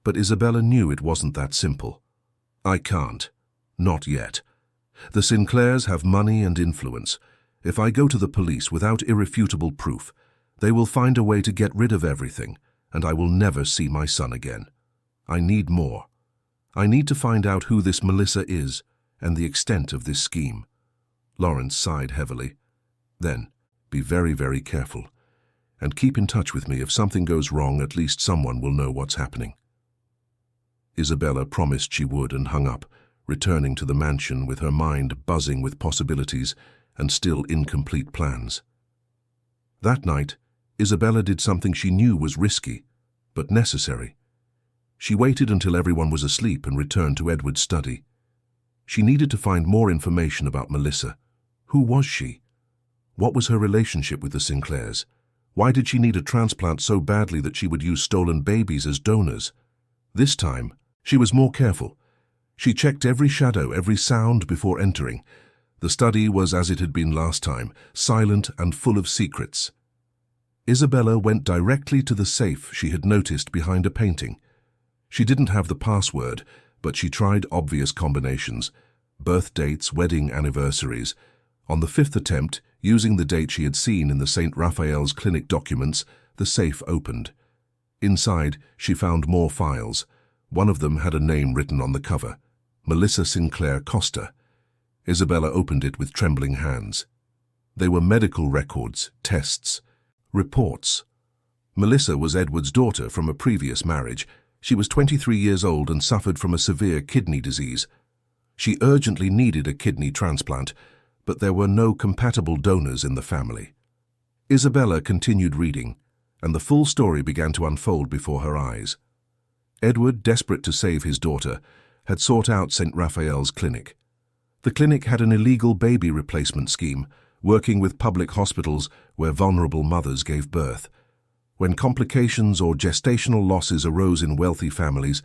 But Isabella knew it wasn't that simple. "I can't. Not yet. The Sinclairs have money and influence. If I go to the police without irrefutable proof, they will find a way to get rid of everything, and I will never see my son again. I need more. I need to find out who this Melissa is and the extent of this scheme." Lawrence sighed heavily. "Then, be very, very careful. And keep in touch with me. If something goes wrong, at least someone will know what's happening." Isabella promised she would and hung up, returning to the mansion with her mind buzzing with possibilities and still incomplete plans. That night, Isabella did something she knew was risky, but necessary. She waited until everyone was asleep and returned to Edward's study. She needed to find more information about Melissa. Who was she? What was her relationship with the Sinclairs? Why did she need a transplant so badly that she would use stolen babies as donors? This time, she was more careful. She checked every shadow, every sound before entering. The study was as it had been last time, silent and full of secrets. Isabella went directly to the safe she had noticed behind a painting. She didn't have the password, but she tried obvious combinations: birth dates, wedding anniversaries. On the fifth attempt, using the date she had seen in the St. Raphael's clinic documents, the safe opened. Inside, she found more files. One of them had a name written on the cover: Melissa Sinclair Costa. Isabella opened it with trembling hands. They were medical records, tests, reports. Melissa was Edward's daughter from a previous marriage. She was 23 years old and suffered from a severe kidney disease. She urgently needed a kidney transplant, but there were no compatible donors in the family. Isabella continued reading, and the full story began to unfold before her eyes. Edward, desperate to save his daughter, had sought out St. Raphael's clinic. The clinic had an illegal baby replacement scheme, working with public hospitals where vulnerable mothers gave birth. When complications or gestational losses arose in wealthy families,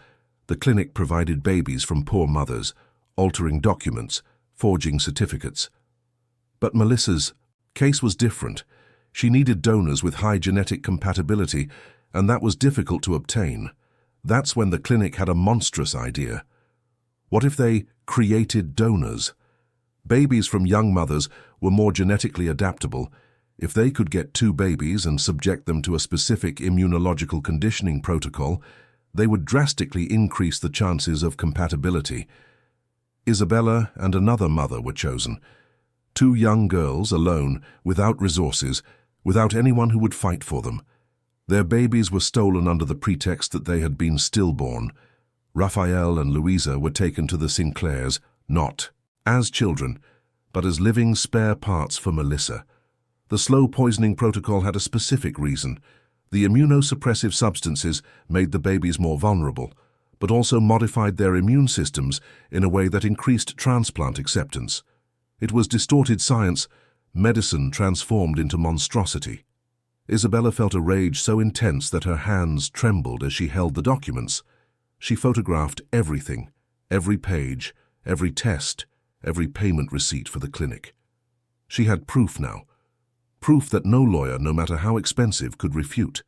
the clinic provided babies from poor mothers, altering documents, forging certificates. But Melissa's case was different. She needed donors with high genetic compatibility, and that was difficult to obtain. That's when the clinic had a monstrous idea. What if they created donors? Babies from young mothers were more genetically adaptable. If they could get 2 babies and subject them to a specific immunological conditioning protocol, they would drastically increase the chances of compatibility. Isabella and another mother were chosen. 2 young girls, alone, without resources, without anyone who would fight for them. Their babies were stolen under the pretext that they had been stillborn. Raphael and Louisa were taken to the Sinclairs, not as children, but as living spare parts for Melissa. The slow poisoning protocol had a specific reason. The immunosuppressive substances made the babies more vulnerable, but also modified their immune systems in a way that increased transplant acceptance. It was distorted science, medicine transformed into monstrosity. Isabella felt a rage so intense that her hands trembled as she held the documents. She photographed everything, every page, every test, every payment receipt for the clinic. She had proof now, proof that no lawyer, no matter how expensive, could refute.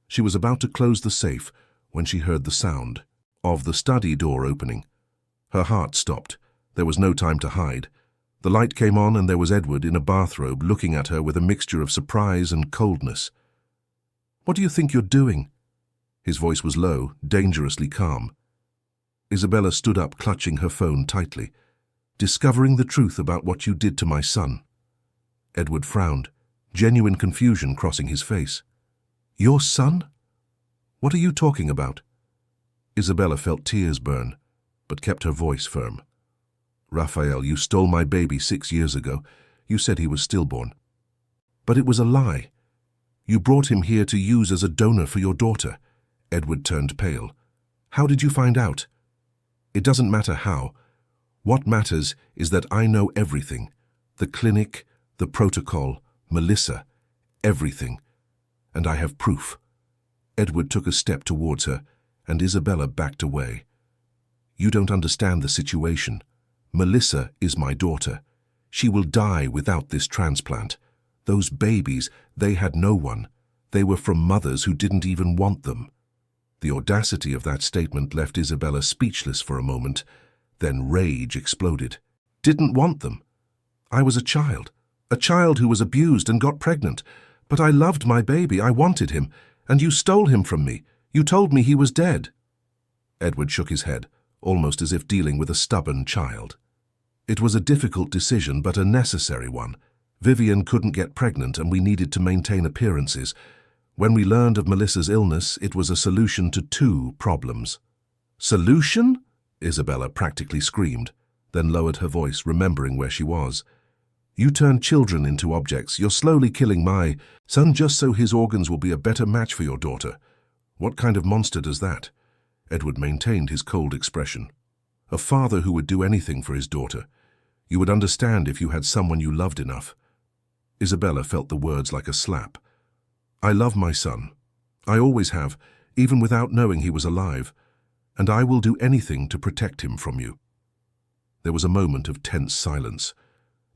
She was about to close the safe when she heard the sound of the study door opening. Her heart stopped. There was no time to hide. The light came on and there was Edward in a bathrobe looking at her with a mixture of surprise and coldness. "What do you think you're doing?" His voice was low, dangerously calm. Isabella stood up, clutching her phone tightly. "Discovering the truth about what you did to my son." Edward frowned, genuine confusion crossing his face. "Your son? What are you talking about?" Isabella felt tears burn, but kept her voice firm. "Raphael, you stole my baby 6 years ago. You said he was stillborn. But it was a lie. You brought him here to use as a donor for your daughter." Edward turned pale. "How did you find out?" "It doesn't matter how. What matters is that I know everything. The clinic, the protocol, Melissa, everything. And I have proof." Edward took a step towards her, and Isabella backed away. "You don't understand the situation. Melissa is my daughter. She will die without this transplant. Those babies, they had no one. They were from mothers who didn't even want them." The audacity of that statement left Isabella speechless for a moment. Then rage exploded. "Didn't want them? I was a child who was abused and got pregnant. But I loved my baby, I wanted him, and you stole him from me. You told me he was dead." Edward shook his head, almost as if dealing with a stubborn child. "It was a difficult decision, but a necessary one. Vivian couldn't get pregnant and we needed to maintain appearances. When we learned of Melissa's illness, it was a solution to 2 problems." "Solution?" Isabella practically screamed, then lowered her voice, remembering where she was. "You turn children into objects. You're slowly killing my son just so his organs will be a better match for your daughter. What kind of monster does that?" Edward maintained his cold expression. "A father who would do anything for his daughter. You would understand if you had someone you loved enough." Isabella felt the words like a slap. "I love my son. I always have, even without knowing he was alive. and I will do anything to protect him from you." There was a moment of tense silence.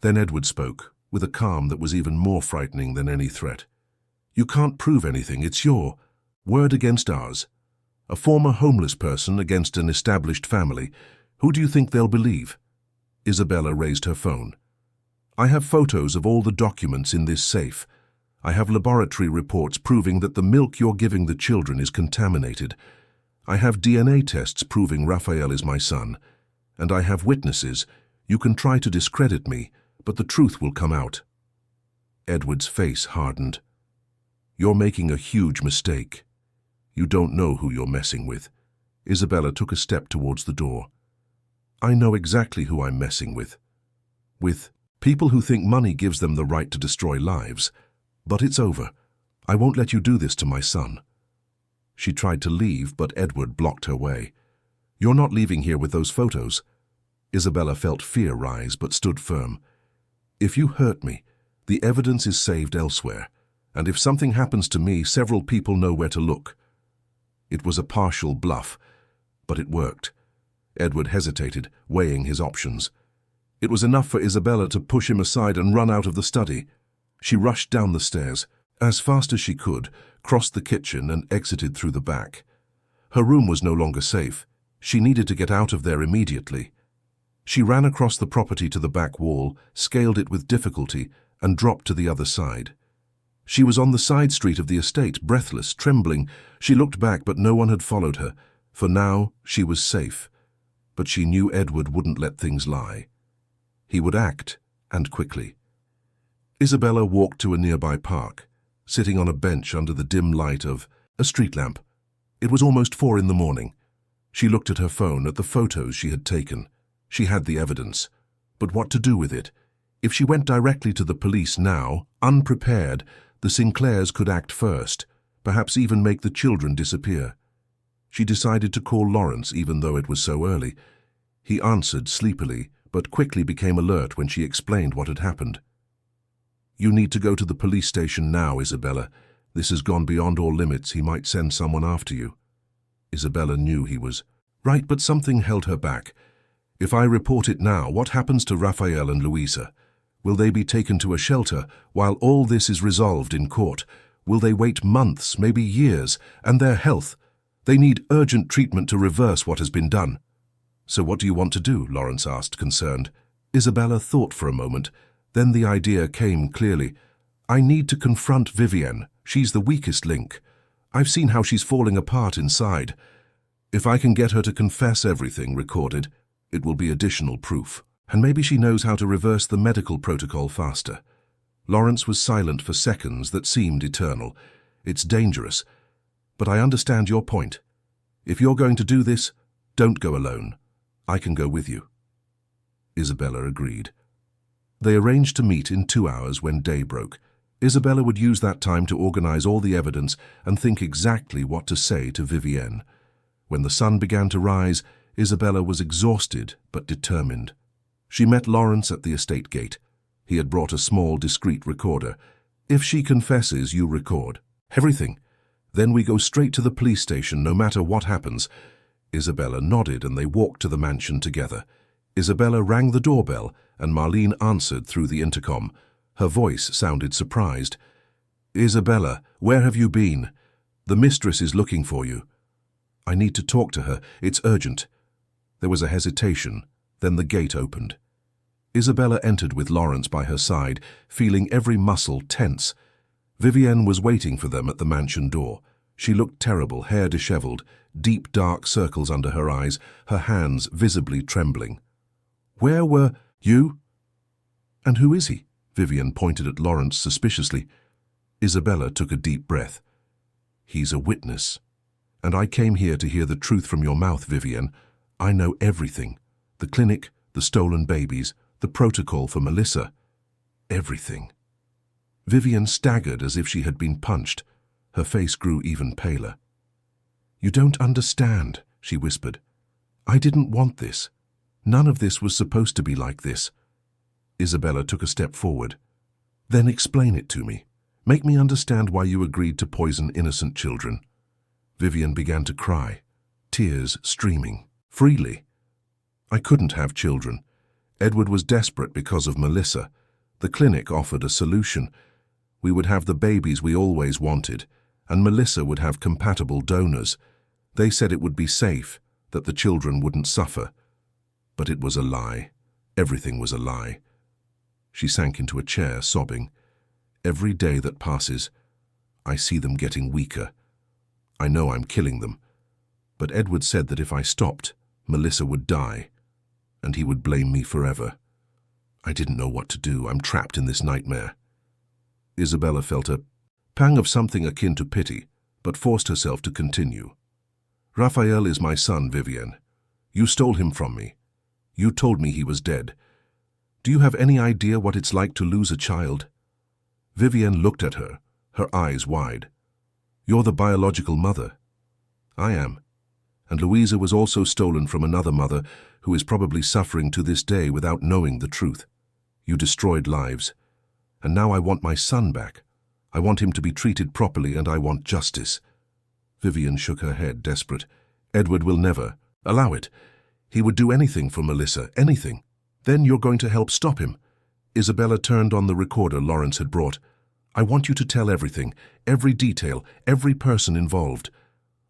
Then Edward spoke, with a calm that was even more frightening than any threat. "You can't prove anything. It's your word against ours. A former homeless person against an established family. Who do you think they'll believe?" Isabella raised her phone. "I have photos of all the documents in this safe. I have laboratory reports proving that the milk you're giving the children is contaminated. I have DNA tests proving Raphael is my son. And I have witnesses. You can try to discredit me, but the truth will come out." Edward's face hardened. "You're making a huge mistake. You don't know who you're messing with." Isabella took a step towards the door. "I know exactly who I'm messing with. With people who think money gives them the right to destroy lives. But it's over. I won't let you do this to my son." She tried to leave, but Edward blocked her way. "You're not leaving here with those photos." Isabella felt fear rise, but stood firm. "If you hurt me, the evidence is saved elsewhere, and if something happens to me, several people know where to look." It was a partial bluff, but it worked. Edward hesitated, weighing his options. It was enough for Isabella to push him aside and run out of the study. She rushed down the stairs, as fast as she could, crossed the kitchen and exited through the back. Her room was no longer safe. She needed to get out of there immediately. She ran across the property to the back wall, scaled it with difficulty, and dropped to the other side. She was on the side street of the estate, breathless, trembling. She looked back, but no one had followed her. For now, she was safe. But she knew Edward wouldn't let things lie. He would act, and quickly. Isabella walked to a nearby park, sitting on a bench under the dim light of a street lamp. It was almost 4 in the morning. She looked at her phone, at the photos she had taken. She had the evidence. But what to do with it? If she went directly to the police now, unprepared, the Sinclairs could act first, perhaps even make the children disappear. She decided to call Lawrence, even though it was so early. He answered sleepily, but quickly became alert when she explained what had happened. "You need to go to the police station now, Isabella. This has gone beyond all limits. He might send someone after you." Isabella knew he was right, but something held her back. "If I report it now, what happens to Raphael and Louisa? Will they be taken to a shelter while all this is resolved in court? Will they wait months, maybe years? And their health? They need urgent treatment to reverse what has been done." "So what do you want to do?" Lawrence asked, concerned. Isabella thought for a moment. Then the idea came clearly. "I need to confront Vivienne. She's the weakest link. I've seen how she's falling apart inside. If I can get her to confess everything recorded, it will be additional proof. And maybe she knows how to reverse the medical protocol faster." Lawrence was silent for seconds that seemed eternal. "It's dangerous. But I understand your point. If you're going to do this, don't go alone. I can go with you." Isabella agreed. They arranged to meet in 2 hours when day broke. Isabella would use that time to organize all the evidence and think exactly what to say to Vivienne. When the sun began to rise, Isabella was exhausted but determined. She met Lawrence at the estate gate. He had brought a small, discreet recorder. "If she confesses, you record everything. Then we go straight to the police station no matter what happens." Isabella nodded and they walked to the mansion together. Isabella rang the doorbell and Marlene answered through the intercom. Her voice sounded surprised. "Isabella, where have you been? The mistress is looking for you." "I need to talk to her. It's urgent." There was a hesitation, then the gate opened. Isabella entered with Lawrence by her side, feeling every muscle tense. Vivienne was waiting for them at the mansion door. She looked terrible, hair disheveled, deep dark circles under her eyes, her hands visibly trembling. "Where were you?" "And who is he?" Vivienne pointed at Lawrence suspiciously. Isabella took a deep breath. "He's a witness. And I came here to hear the truth from your mouth, Vivienne. I know everything. The clinic, the stolen babies, the protocol for Melissa. Everything." Vivienne staggered as if she had been punched. Her face grew even paler. "You don't understand," she whispered. "I didn't want this. None of this was supposed to be like this." Isabella took a step forward. "Then explain it to me. Make me understand why you agreed to poison innocent children." Vivienne began to cry. tears streaming freely. I couldn't have children. Edward was desperate because of Melissa. The clinic offered a solution. We would have the babies we always wanted, and Melissa would have compatible donors. They said it would be safe, that the children wouldn't suffer. But it was a lie. Everything was a lie. She sank into a chair, sobbing. Every day that passes, I see them getting weaker. I know I'm killing them. But Edward said that if I stopped, Melissa would die, and he would blame me forever. I didn't know what to do. I'm trapped in this nightmare. Isabella felt a pang of something akin to pity, but forced herself to continue. Raphael is my son, Vivienne. You stole him from me. You told me he was dead. Do you have any idea what it's like to lose a child? Vivienne looked at her, her eyes wide. You're the biological mother. I am. And Louisa was also stolen from another mother who is probably suffering to this day without knowing the truth. You destroyed lives. And now I want my son back. I want him to be treated properly, and I want justice. Vivienne shook her head, desperate. Edward will never allow it. He would do anything for Melissa, anything. Then you're going to help stop him. Isabella turned on the recorder Lawrence had brought. I want you to tell everything, every detail, every person involved.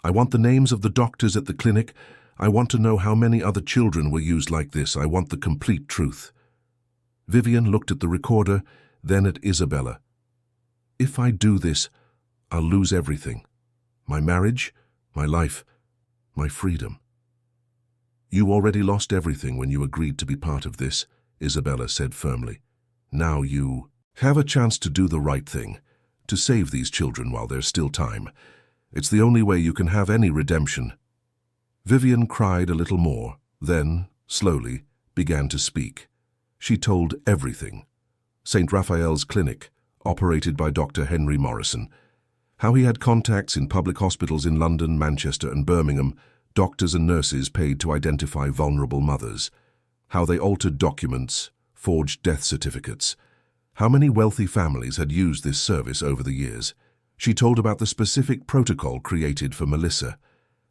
I want the names of the doctors at the clinic. I want to know how many other children were used like this. I want the complete truth. Vivienne looked at the recorder, then at Isabella. If I do this, I'll lose everything. My marriage, my life, my freedom. You already lost everything when you agreed to be part of this, Isabella said firmly. Now you have a chance to do the right thing, to save these children while there's still time. It's the only way you can have any redemption. Vivienne cried a little more, then, slowly, began to speak. She told everything. St. Raphael's Clinic, operated by Dr. Henry Morrison. How he had contacts in public hospitals in London, Manchester and Birmingham, doctors and nurses paid to identify vulnerable mothers. How they altered documents, forged death certificates. How many wealthy families had used this service over the years. She told about the specific protocol created for Melissa.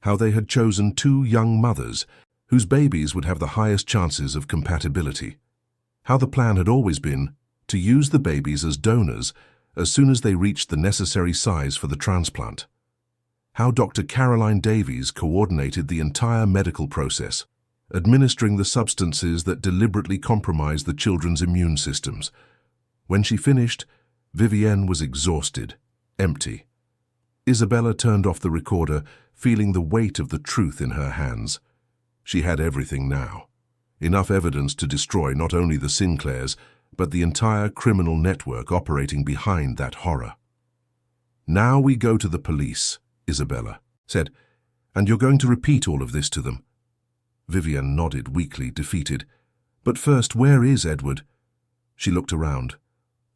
How they had chosen 2 young mothers whose babies would have the highest chances of compatibility. How the plan had always been to use the babies as donors as soon as they reached the necessary size for the transplant. How Dr. Caroline Davies coordinated the entire medical process, administering the substances that deliberately compromised the children's immune systems. When she finished, Vivienne was exhausted, empty. Isabella turned off the recorder, feeling the weight of the truth in her hands. She had everything now. Enough evidence to destroy not only the Sinclairs, but the entire criminal network operating behind that horror. Now we go to the police, Isabella said, and you're going to repeat all of this to them. Vivienne nodded weakly, defeated. But first, where is Edward? She looked around.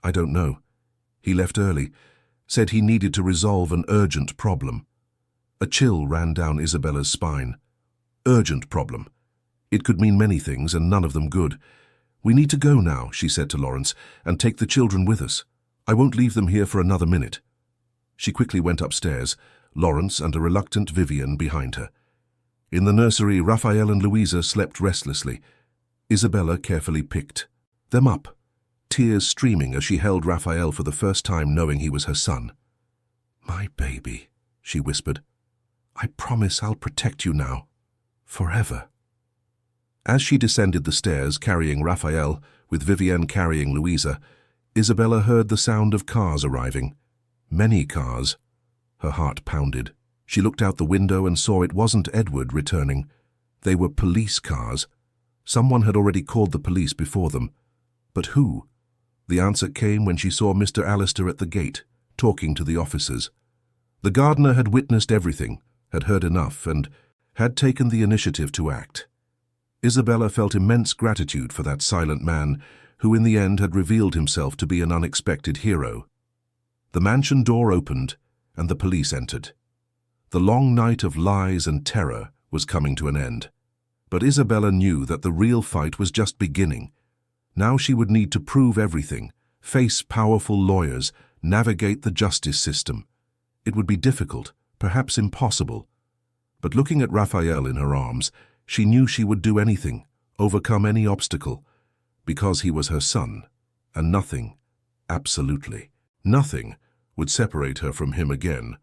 I don't know. He left early, said he needed to resolve an urgent problem. A chill ran down Isabella's spine. Urgent problem. It could mean many things, and none of them good. We need to go now, she said to Lawrence, and take the children with us. I won't leave them here for another minute. She quickly went upstairs, Lawrence and a reluctant Vivienne behind her. In the nursery, Raphael and Louisa slept restlessly. Isabella carefully picked them up, tears streaming as she held Raphael for the first time, knowing he was her son. My baby, she whispered. I promise I'll protect you now, forever. As she descended the stairs, carrying Raphael, with Vivienne carrying Louisa, Isabella heard the sound of cars arriving. Many cars. Her heart pounded. She looked out the window and saw it wasn't Edward returning. They were police cars. Someone had already called the police before them. But who? The answer came when she saw Mr. Allister at the gate, talking to the officers. The gardener had witnessed everything, had heard enough, and had taken the initiative to act. Isabella felt immense gratitude for that silent man, who in the end had revealed himself to be an unexpected hero. The mansion door opened, and the police entered. The long night of lies and terror was coming to an end. But Isabella knew that the real fight was just beginning. Now she would need to prove everything, face powerful lawyers, navigate the justice system. It would be difficult, perhaps impossible. But looking at Raphael in her arms, she knew she would do anything, overcome any obstacle, because he was her son, and nothing, absolutely nothing, would separate her from him again.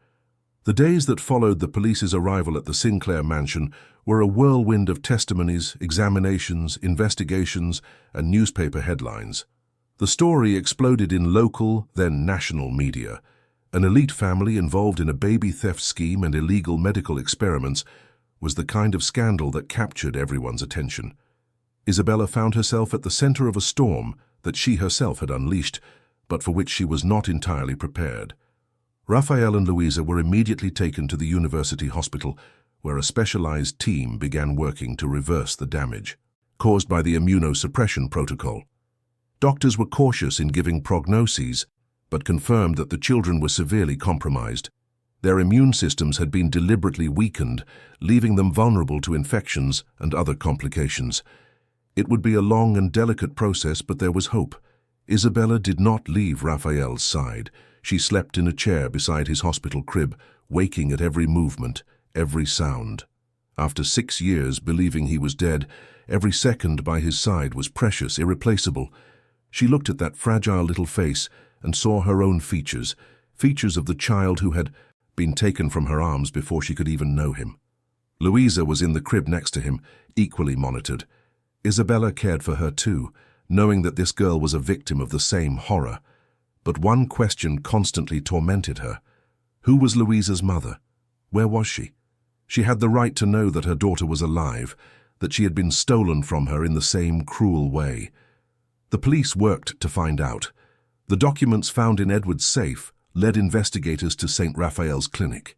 The days that followed the police's arrival at the Sinclair mansion were a whirlwind of testimonies, examinations, investigations, and newspaper headlines. The story exploded in local, then national media. An elite family involved in a baby theft scheme and illegal medical experiments was the kind of scandal that captured everyone's attention. Isabella found herself at the center of a storm that she herself had unleashed, but for which she was not entirely prepared. Raphael and Louisa were immediately taken to the university hospital, where a specialized team began working to reverse the damage caused by the immunosuppression protocol. Doctors were cautious in giving prognoses, but confirmed that the children were severely compromised. Their immune systems had been deliberately weakened, leaving them vulnerable to infections and other complications. It would be a long and delicate process, but there was hope. Isabella did not leave Raphael's side. She slept in a chair beside his hospital crib, waking at every movement, every sound. After 6 years believing he was dead, every second by his side was precious, irreplaceable. She looked at that fragile little face and saw her own features, features of the child who had been taken from her arms before she could even know him. Louisa was in the crib next to him, equally monitored. Isabella cared for her too, knowing that this girl was a victim of the same horror. But one question constantly tormented her. Who was Louisa's mother? Where was she? She had the right to know that her daughter was alive, that she had been stolen from her in the same cruel way. The police worked to find out. The documents found in Edward's safe led investigators to St. Raphael's clinic.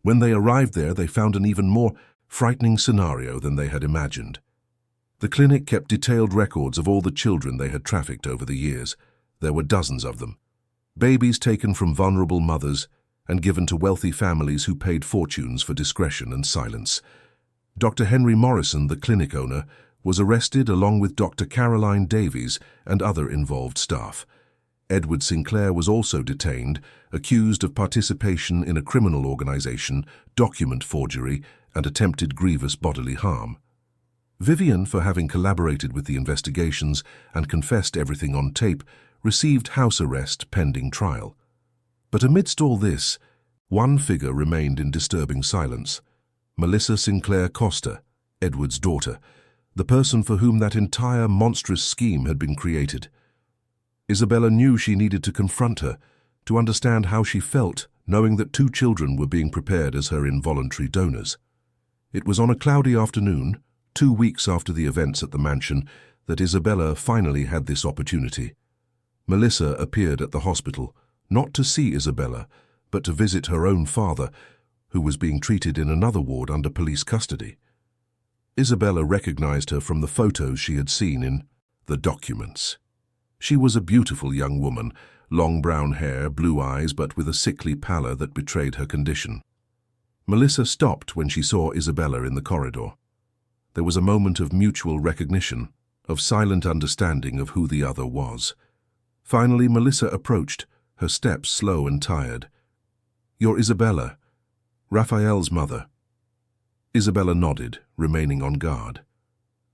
When they arrived there, they found an even more frightening scenario than they had imagined. The clinic kept detailed records of all the children they had trafficked over the years. There were dozens of them. Babies taken from vulnerable mothers and given to wealthy families who paid fortunes for discretion and silence. Dr. Henry Morrison, the clinic owner, was arrested along with Dr. Caroline Davies and other involved staff. Edward Sinclair was also detained, accused of participation in a criminal organization, document forgery, and attempted grievous bodily harm. Vivian, for having collaborated with the investigations and confessed everything on tape, received house arrest pending trial. But amidst all this, one figure remained in disturbing silence: Melissa Sinclair Costa, Edward's daughter, the person for whom that entire monstrous scheme had been created. Isabella knew she needed to confront her, to understand how she felt, knowing that 2 children were being prepared as her involuntary donors. It was on a cloudy afternoon, 2 weeks after the events at the mansion, that Isabella finally had this opportunity. Melissa appeared at the hospital, not to see Isabella, but to visit her own father, who was being treated in another ward under police custody. Isabella recognized her from the photos she had seen in the documents. She was a beautiful young woman, long brown hair, blue eyes, but with a sickly pallor that betrayed her condition. Melissa stopped when she saw Isabella in the corridor. There was a moment of mutual recognition, of silent understanding of who the other was. Finally, Melissa approached, her steps slow and tired. "You're Isabella, Raphael's mother." Isabella nodded, remaining on guard.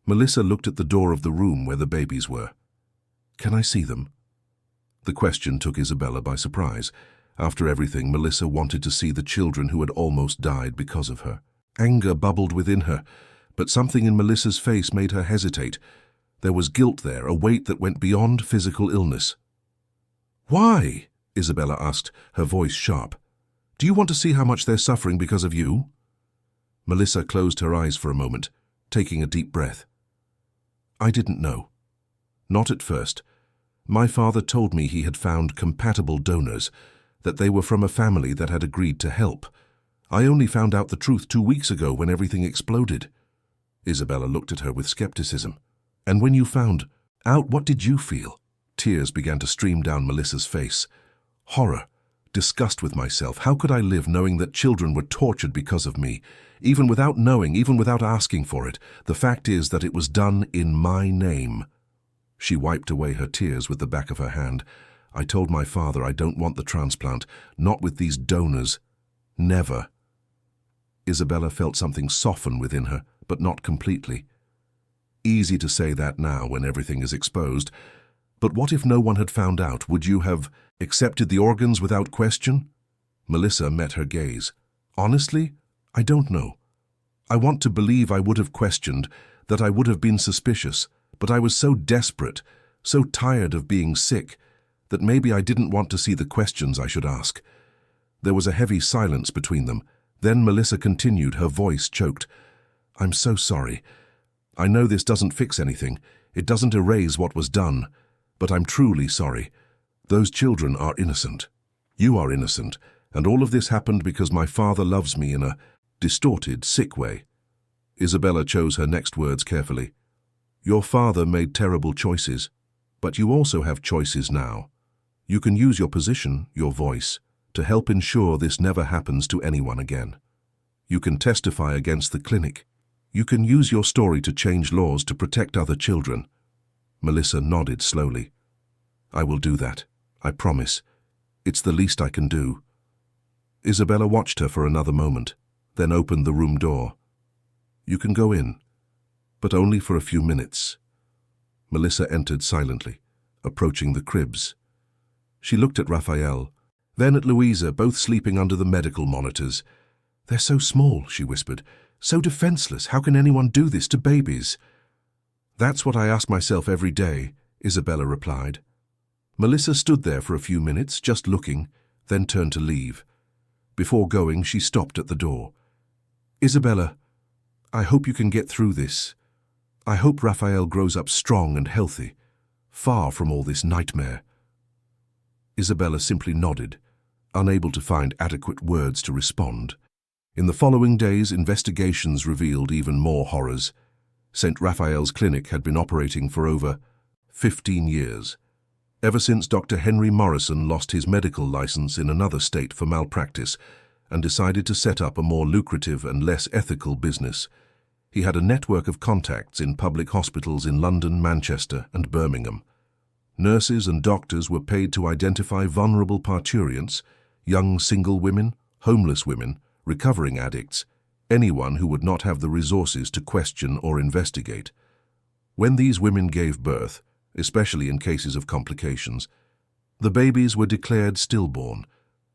Melissa looked at the door of the room where the babies were. "Can I see them?" The question took Isabella by surprise. After everything, Melissa wanted to see the children who had almost died because of her. Anger bubbled within her, but something in Melissa's face made her hesitate. There was guilt there, a weight that went beyond physical illness. "Why?" Isabella asked, her voice sharp. "Do you want to see how much they're suffering because of you?" Melissa closed her eyes for a moment, taking a deep breath. "I didn't know. Not at first. My father told me he had found compatible donors, that they were from a family that had agreed to help. I only found out the truth 2 weeks ago when everything exploded." Isabella looked at her with skepticism. "And when you found out, what did you feel?" Tears began to stream down Melissa's face. "Horror, disgust with myself. How could I live knowing that children were tortured because of me? Even without knowing, even without asking for it. The fact is that it was done in my name." She wiped away her tears with the back of her hand. "I told my father I don't want the transplant, not with these donors. Never." Isabella felt something soften within her, but not completely. Easy to say that now when everything is exposed, but what if no one had found out? Would you have accepted the organs without question? Melissa met her gaze. Honestly, I don't know. I want to believe I would have questioned, that I would have been suspicious, but I was so desperate, so tired of being sick, that maybe I didn't want to see the questions I should ask. There was a heavy silence between them. Then Melissa continued, her voice choked. I'm so sorry. I know this doesn't fix anything. It doesn't erase what was done. But I'm truly sorry. Those children are innocent. You are innocent. And all of this happened because my father loves me in a distorted, sick way. Isabella chose her next words carefully. Your father made terrible choices, but you also have choices now. You can use your position, your voice, to help ensure this never happens to anyone again. You can testify against the clinic. You can use your story to change laws to protect other children. Melissa nodded slowly. I will do that, I promise. It's the least I can do. Isabella watched her for another moment, then opened the room door. You can go in, but only for a few minutes. Melissa entered silently, approaching the cribs. She looked at Raphael, then at Louisa, both sleeping under the medical monitors. They're so small, she whispered, so defenseless. How can anyone do this to babies? That's what I ask myself every day, Isabella replied. Melissa stood there for a few minutes, just looking, then turned to leave. Before going, she stopped at the door. Isabella, I hope you can get through this. I hope Raphael grows up strong and healthy, far from all this nightmare. Isabella simply nodded, unable to find adequate words to respond. In the following days, investigations revealed even more horrors. St. Raphael's clinic had been operating for over 15 years, ever since Dr. Henry Morrison lost his medical license in another state for malpractice and decided to set up a more lucrative and less ethical business. He had a network of contacts in public hospitals in London, Manchester, and Birmingham. Nurses and doctors were paid to identify vulnerable parturients, young single women, homeless women, recovering addicts, anyone who would not have the resources to question or investigate. When these women gave birth, especially in cases of complications, the babies were declared stillborn,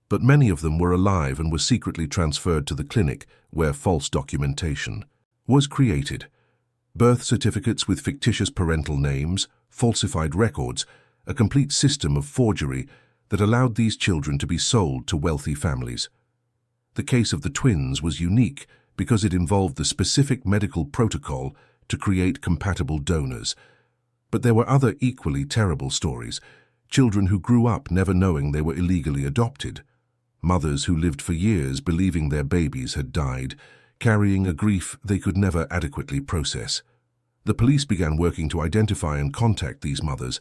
but many of them were alive and were secretly transferred to the clinic where false documentation was created. Birth certificates with fictitious parental names, falsified records, a complete system of forgery that allowed these children to be sold to wealthy families. The case of the twins was unique because it involved the specific medical protocol to create compatible donors. But there were other equally terrible stories, children who grew up never knowing they were illegally adopted, mothers who lived for years believing their babies had died, carrying a grief they could never adequately process. The police began working to identify and contact these mothers.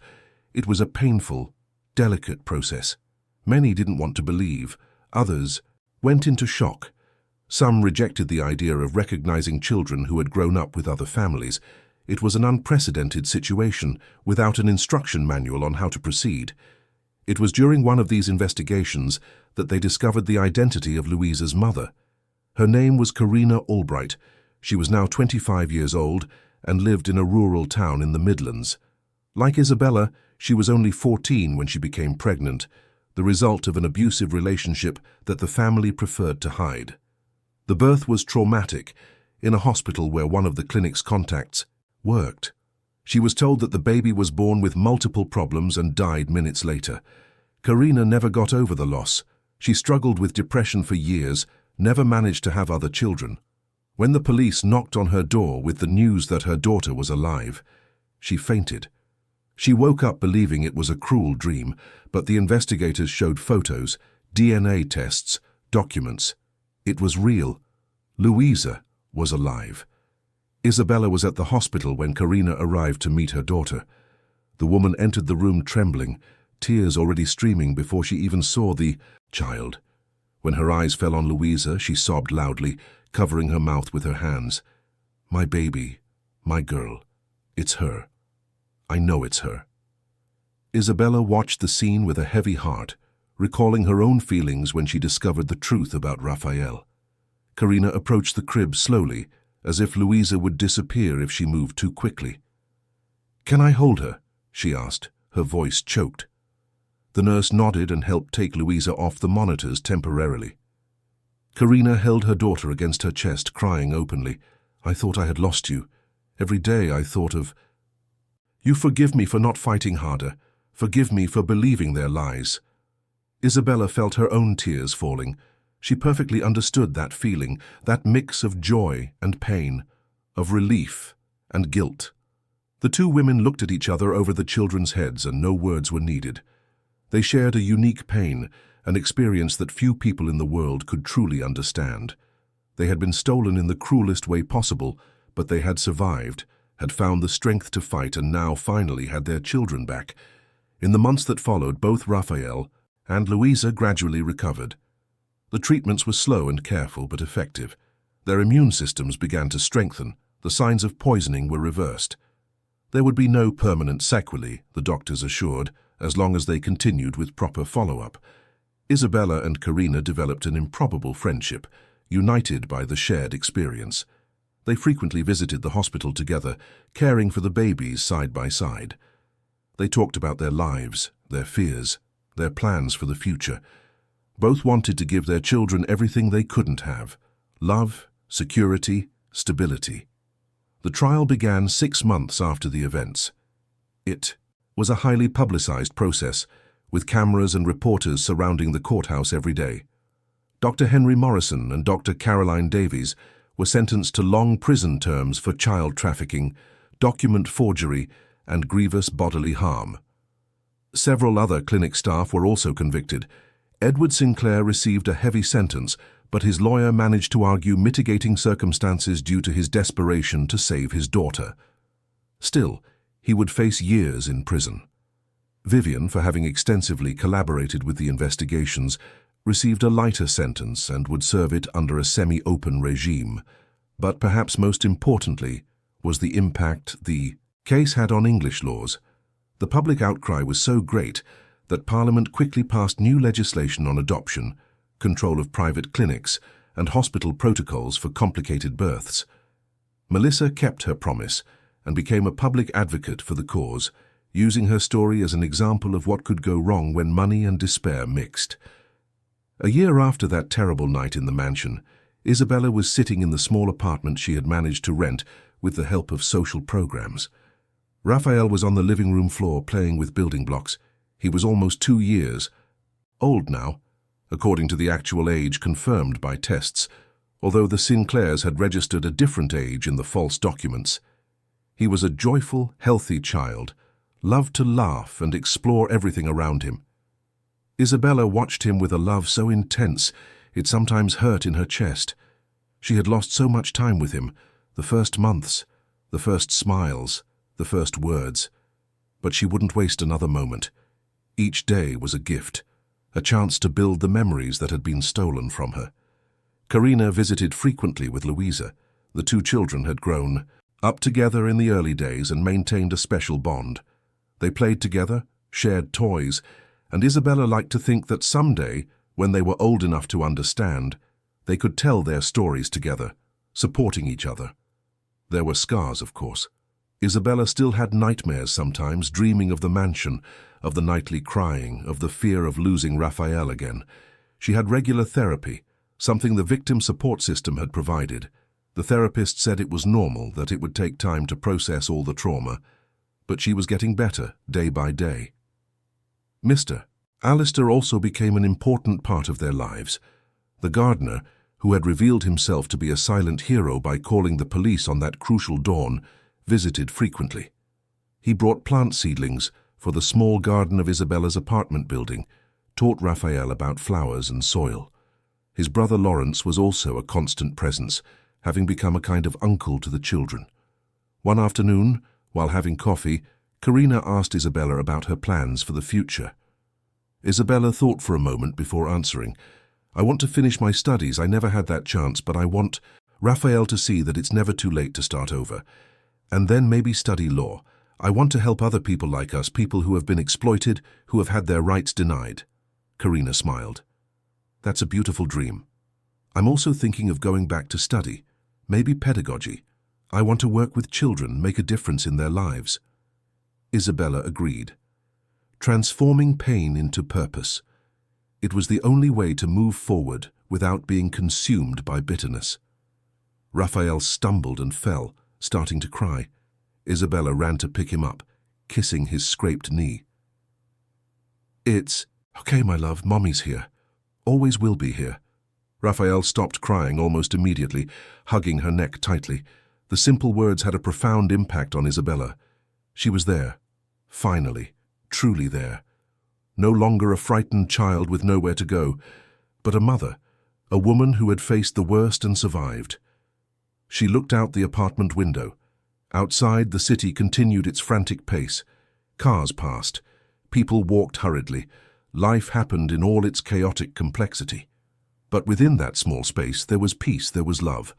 It was a painful, delicate process. Many didn't want to believe. Others went into shock. Some rejected the idea of recognizing children who had grown up with other families. It was an unprecedented situation, without an instruction manual on how to proceed. It was during one of these investigations that they discovered the identity of Louisa's mother. Her name was Karina Albright. She was now 25 years old and lived in a rural town in the Midlands. Like Isabella, she was only 14 when she became pregnant, the result of an abusive relationship that the family preferred to hide. The birth was traumatic, in a hospital where one of the clinic's contacts worked. She was told that the baby was born with multiple problems and died minutes later. Karina never got over the loss. She struggled with depression for years, never managed to have other children. When the police knocked on her door with the news that her daughter was alive, she fainted. She woke up believing it was a cruel dream, but the investigators showed photos, DNA tests, documents. It was real. Louisa was alive. Isabella was at the hospital when Karina arrived to meet her daughter. The woman entered the room trembling, tears already streaming before she even saw the child. When her eyes fell on Louisa, she sobbed loudly, covering her mouth with her hands. My baby, my girl, it's her. I know it's her. Isabella watched the scene with a heavy heart, recalling her own feelings when she discovered the truth about Raphael. Karina approached the crib slowly, as if Louisa would disappear if she moved too quickly. "Can I hold her?" she asked, her voice choked. The nurse nodded and helped take Louisa off the monitors temporarily. Karina held her daughter against her chest, crying openly. "I thought I had lost you. Every day I thought of... You forgive me for not fighting harder. Forgive me for believing their lies." Isabella felt her own tears falling. She perfectly understood that feeling, that mix of joy and pain, of relief and guilt. The two women looked at each other over the children's heads, and no words were needed. They shared a unique pain, an experience that few people in the world could truly understand. They had been stolen in the cruelest way possible, but they had survived, had found the strength to fight, and now finally had their children back. In the months that followed, both Raphael and Louisa gradually recovered. The treatments were slow and careful but effective. Their immune systems began to strengthen. The signs of poisoning were reversed. There would be no permanent sequelae, the doctors assured, as long as they continued with proper follow-up. Isabella and Karina developed an improbable friendship, united by the shared experience. They frequently visited the hospital together, caring for the babies side by side. They talked about their lives, their fears, their plans for the future. Both wanted to give their children everything they couldn't have: love, security, stability. The trial began 6 months after the events. It was a highly publicized process, with cameras and reporters surrounding the courthouse every day. Dr. Henry Morrison and Dr. Caroline Davies were sentenced to long prison terms for child trafficking, document forgery, and grievous bodily harm. Several other clinic staff were also convicted. Edward Sinclair received a heavy sentence, but his lawyer managed to argue mitigating circumstances due to his desperation to save his daughter. Still, he would face years in prison. Vivian, for having extensively collaborated with the investigations, received a lighter sentence and would serve it under a semi-open regime. But perhaps most importantly was the impact the case had on English laws. The public outcry was so great that Parliament quickly passed new legislation on adoption, control of private clinics, and hospital protocols for complicated births. Melissa kept her promise and became a public advocate for the cause, using her story as an example of what could go wrong when money and despair mixed. A year after that terrible night in the mansion, Isabella was sitting in the small apartment she had managed to rent with the help of social programs. Raphael was on the living room floor playing with building blocks. He was almost 2 years old now, according to the actual age confirmed by tests, although the Sinclairs had registered a different age in the false documents. He was a joyful, healthy child, loved to laugh and explore everything around him. Isabella watched him with a love so intense it sometimes hurt in her chest. She had lost so much time with him, the first months, the first smiles, the first words. But she wouldn't waste another moment. Each day was a gift, a chance to build the memories that had been stolen from her. Karina visited frequently with Louisa. The two children had grown up together in the early days and maintained a special bond. They played together, shared toys, and Isabella liked to think that someday, when they were old enough to understand, they could tell their stories together, supporting each other. There were scars, of course. Isabella still had nightmares sometimes, dreaming of the mansion, of the nightly crying, of the fear of losing Raphael again. She had regular therapy, something the victim support system had provided. The therapist said it was normal, that it would take time to process all the trauma, but she was getting better day by day. Mr. Alistair also became an important part of their lives. The gardener, who had revealed himself to be a silent hero by calling the police on that crucial dawn, visited frequently. He brought plant seedlings for the small garden of Isabella's apartment building, taught Raphael about flowers and soil. His brother Lawrence was also a constant presence, having become a kind of uncle to the children. One afternoon, while having coffee, Karina asked Isabella about her plans for the future. Isabella thought for a moment before answering. "I want to finish my studies. I never had that chance, but I want Raphael to see that it's never too late to start over. And then maybe study law. I want to help other people like us, people who have been exploited, who have had their rights denied." Karina smiled. "That's a beautiful dream. I'm also thinking of going back to study, maybe pedagogy. I want to work with children, make a difference in their lives. Isabella agreed. Transforming pain into purpose. It was the only way to move forward without being consumed by bitterness. Raphael stumbled and fell, starting to cry. Isabella ran to pick him up, kissing his scraped knee. "It's okay, my love, Mommy's here. Always will be here." Raphael stopped crying almost immediately, hugging her neck tightly. The simple words had a profound impact on Isabella. She was there, finally, truly there. No longer a frightened child with nowhere to go, but a mother, a woman who had faced the worst and survived. She looked out the apartment window. Outside, the city continued its frantic pace. Cars passed. People walked hurriedly. Life happened in all its chaotic complexity. But within that small space, there was peace, there was love.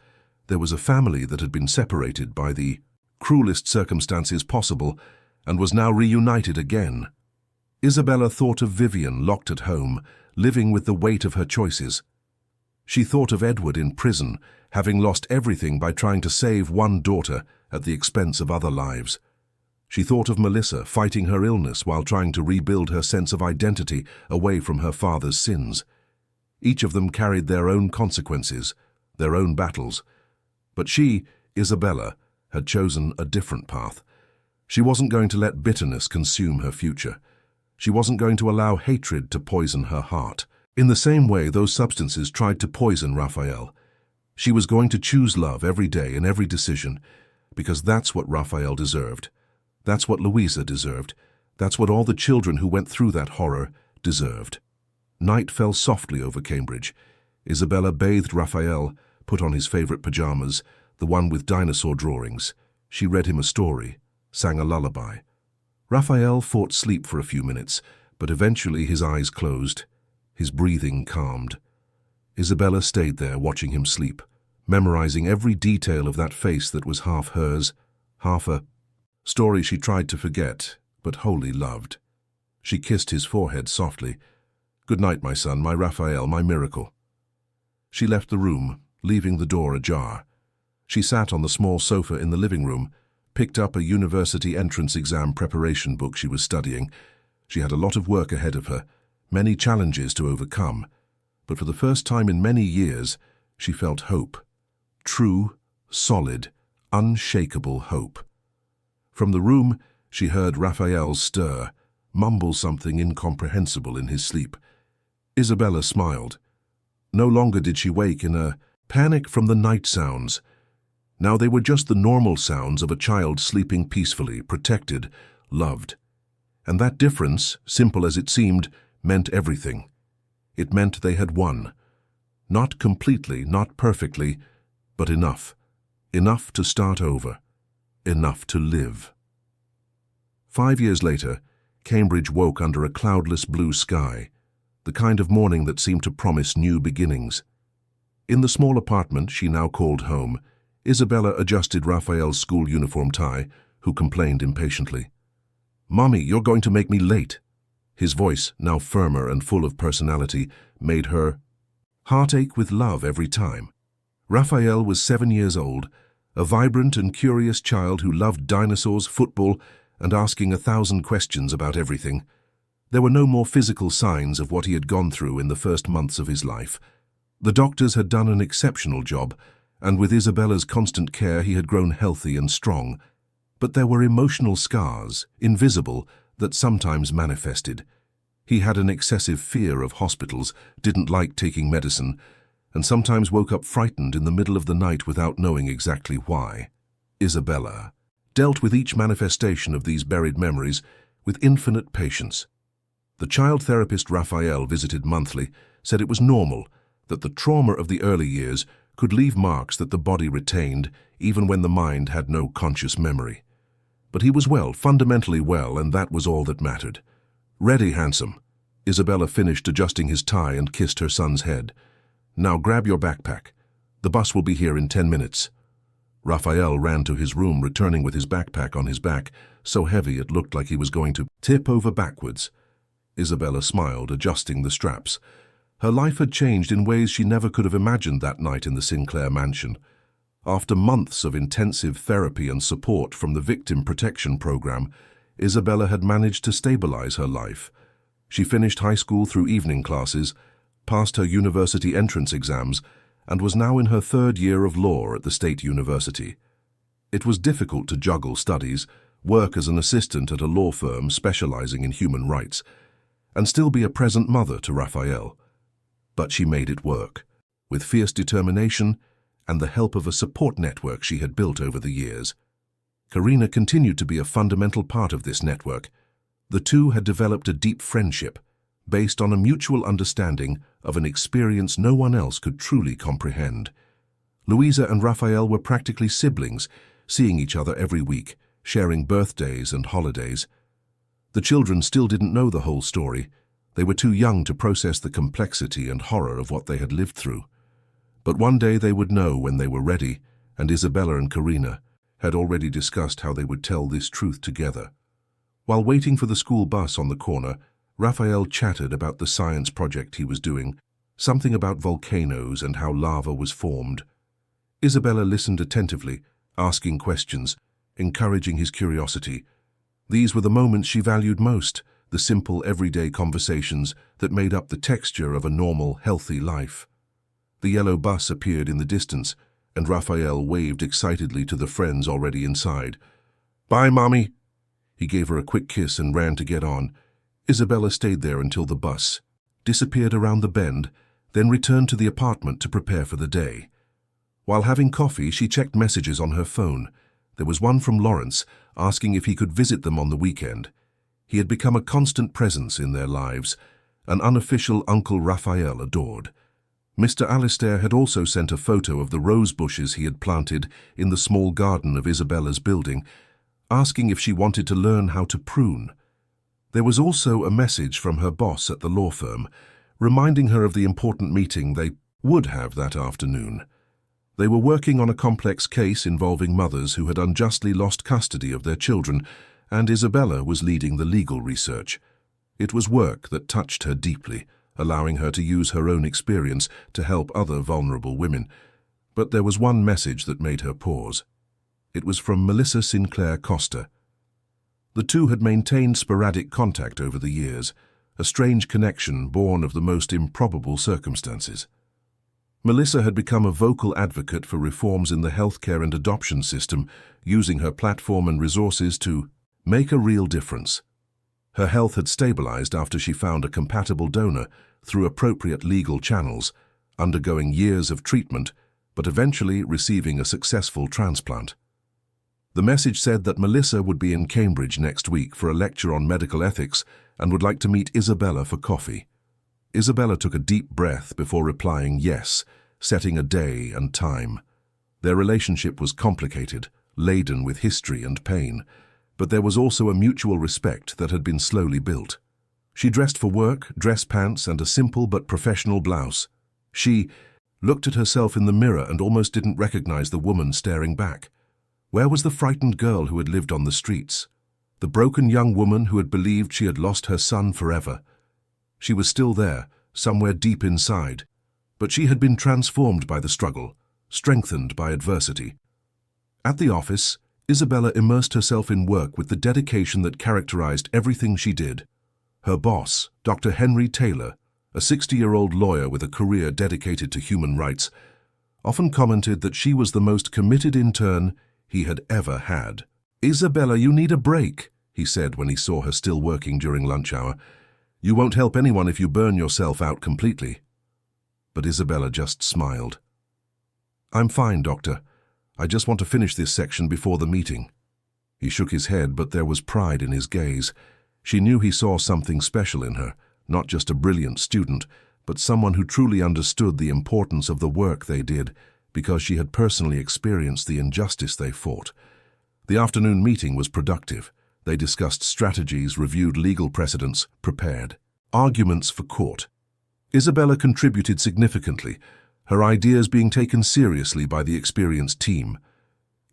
There was a family that had been separated by the cruelest circumstances possible and was now reunited again. Isabella thought of Vivian locked at home, living with the weight of her choices. She thought of Edward in prison, having lost everything by trying to save one daughter at the expense of other lives. She thought of Melissa fighting her illness while trying to rebuild her sense of identity away from her father's sins. Each of them carried their own consequences, their own battles. But she, Isabella, had chosen a different path. She wasn't going to let bitterness consume her future. She wasn't going to allow hatred to poison her heart. In the same way those substances tried to poison Raphael. She was going to choose love every day and every decision, because that's what Raphael deserved. That's what Louisa deserved. That's what all the children who went through that horror deserved. Night fell softly over Cambridge. Isabella bathed Raphael, put on his favorite pajamas, the one with dinosaur drawings. She read him a story, sang a lullaby. Raphael fought sleep for a few minutes, but eventually his eyes closed. His breathing calmed. Isabella stayed there watching him sleep, memorizing every detail of that face that was half hers, half a story she tried to forget, but wholly loved. She kissed his forehead softly. "Good night, my son, my Raphael, my miracle." She left the room, leaving the door ajar. She sat on the small sofa in the living room, picked up a university entrance exam preparation book she was studying. She had a lot of work ahead of her, many challenges to overcome, but for the first time in many years, she felt hope. True, solid, unshakable hope. From the room, she heard Raphael stir, mumble something incomprehensible in his sleep. Isabella smiled. No longer did she wake in a panic from the night sounds. Now they were just the normal sounds of a child sleeping peacefully, protected, loved. And that difference, simple as it seemed, meant everything. It meant they had won. Not completely, not perfectly, but enough. Enough to start over. Enough to live. 5 years later, Cambridge woke under a cloudless blue sky, the kind of morning that seemed to promise new beginnings. In the small apartment she now called home, Isabella adjusted Raphael's school uniform tie, who complained impatiently. "Mommy, you're going to make me late." His voice, now firmer and full of personality, made her heartache with love every time. Raphael was 7 years old, a vibrant and curious child who loved dinosaurs, football, and asking 1,000 questions about everything. There were no more physical signs of what he had gone through in the first months of his life. The doctors had done an exceptional job, and with Isabella's constant care he had grown healthy and strong. But there were emotional scars, invisible, that sometimes manifested. He had an excessive fear of hospitals, didn't like taking medicine, and sometimes woke up frightened in the middle of the night without knowing exactly why. Isabella dealt with each manifestation of these buried memories with infinite patience. The child therapist Raphael visited monthly said it was normal, that the trauma of the early years could leave marks that the body retained even when the mind had no conscious memory. But he was well, fundamentally well, and that was all that mattered. "Ready, handsome." Isabella finished adjusting his tie and kissed her son's head. "Now grab your backpack. The bus will be here in 10 minutes. Raphael ran to his room, returning with his backpack on his back, so heavy it looked like he was going to tip over backwards. Isabella smiled, adjusting the straps. Her life had changed in ways she never could have imagined that night in the Sinclair mansion. After months of intensive therapy and support from the Victim Protection Program, Isabella had managed to stabilize her life. She finished high school through evening classes, passed her university entrance exams, and was now in her third year of law at the State University. It was difficult to juggle studies, work as an assistant at a law firm specializing in human rights, and still be a present mother to Raphael. But she made it work, with fierce determination and the help of a support network she had built over the years. Karina continued to be a fundamental part of this network. The two had developed a deep friendship, based on a mutual understanding of an experience no one else could truly comprehend. Louisa and Raphael were practically siblings, seeing each other every week, sharing birthdays and holidays. The children still didn't know the whole story. They were too young to process the complexity and horror of what they had lived through. But one day they would know when they were ready, and Isabella and Karina had already discussed how they would tell this truth together. While waiting for the school bus on the corner, Raphael chatted about the science project he was doing, something about volcanoes and how lava was formed. Isabella listened attentively, asking questions, encouraging his curiosity. These were the moments she valued most, the simple, everyday conversations that made up the texture of a normal, healthy life. The yellow bus appeared in the distance, and Raphael waved excitedly to the friends already inside. "Bye, Mommy." He gave her a quick kiss and ran to get on. Isabella stayed there until the bus disappeared around the bend, then returned to the apartment to prepare for the day. While having coffee, she checked messages on her phone. There was one from Lawrence, asking if he could visit them on the weekend. He had become a constant presence in their lives, an unofficial Uncle Raphael adored. Mr. Alistair had also sent a photo of the rose bushes he had planted in the small garden of Isabella's building, asking if she wanted to learn how to prune. There was also a message from her boss at the law firm, reminding her of the important meeting they would have that afternoon. They were working on a complex case involving mothers who had unjustly lost custody of their children, and Isabella was leading the legal research. It was work that touched her deeply, allowing her to use her own experience to help other vulnerable women. But there was one message that made her pause. It was from Melissa Sinclair Costa. The two had maintained sporadic contact over the years, a strange connection born of the most improbable circumstances. Melissa had become a vocal advocate for reforms in the healthcare and adoption system, using her platform and resources to make a real difference. Her health had stabilized after she found a compatible donor through appropriate legal channels, undergoing years of treatment, but eventually receiving a successful transplant. The message said that Melissa would be in Cambridge next week for a lecture on medical ethics and would like to meet Isabella for coffee. Isabella took a deep breath before replying yes, setting a day and time. Their relationship was complicated, laden with history and pain, but there was also a mutual respect that had been slowly built. She dressed for work, dress pants and a simple but professional blouse. She looked at herself in the mirror and almost didn't recognize the woman staring back. Where was the frightened girl who had lived on the streets? The broken young woman who had believed she had lost her son forever? She was still there, somewhere deep inside, but she had been transformed by the struggle, strengthened by adversity. At the office, Isabella immersed herself in work with the dedication that characterized everything she did. Her boss, Dr. Henry Taylor, a 60-year-old lawyer with a career dedicated to human rights, often commented that she was the most committed intern he had ever had. "Isabella, you need a break," he said when he saw her still working during lunch hour. "You won't help anyone if you burn yourself out completely." But Isabella just smiled. "I'm fine, doctor. I just want to finish this section before the meeting." He shook his head, but there was pride in his gaze. She knew he saw something special in her, not just a brilliant student, but someone who truly understood the importance of the work they did, because she had personally experienced the injustice they fought. The afternoon meeting was productive. They discussed strategies, reviewed legal precedents, prepared arguments for court. Isabella contributed significantly, her ideas being taken seriously by the experienced team.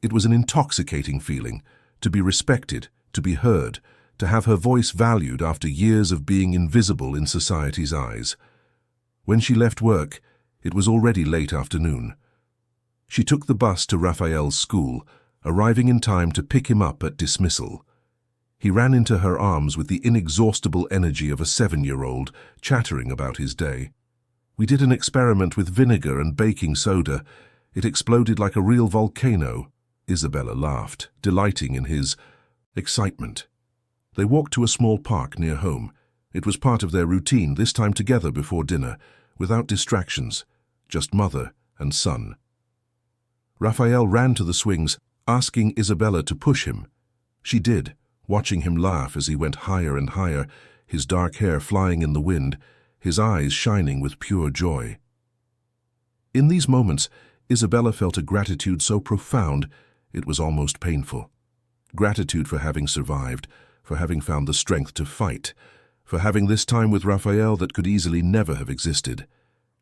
It was an intoxicating feeling, to be respected, to be heard, to have her voice valued after years of being invisible in society's eyes. When she left work, it was already late afternoon. She took the bus to Raphael's school, arriving in time to pick him up at dismissal. He ran into her arms with the inexhaustible energy of a 7-year-old, chattering about his day. "We did an experiment with vinegar and baking soda. It exploded like a real volcano." Isabella laughed, delighting in his excitement. They walked to a small park near home. It was part of their routine, this time together before dinner, without distractions, just mother and son. Raphael ran to the swings, asking Isabella to push him. She did, watching him laugh as he went higher and higher, his dark hair flying in the wind, his eyes shining with pure joy. In these moments, Isabella felt a gratitude so profound it was almost painful. Gratitude for having survived, for having found the strength to fight, for having this time with Raphael that could easily never have existed.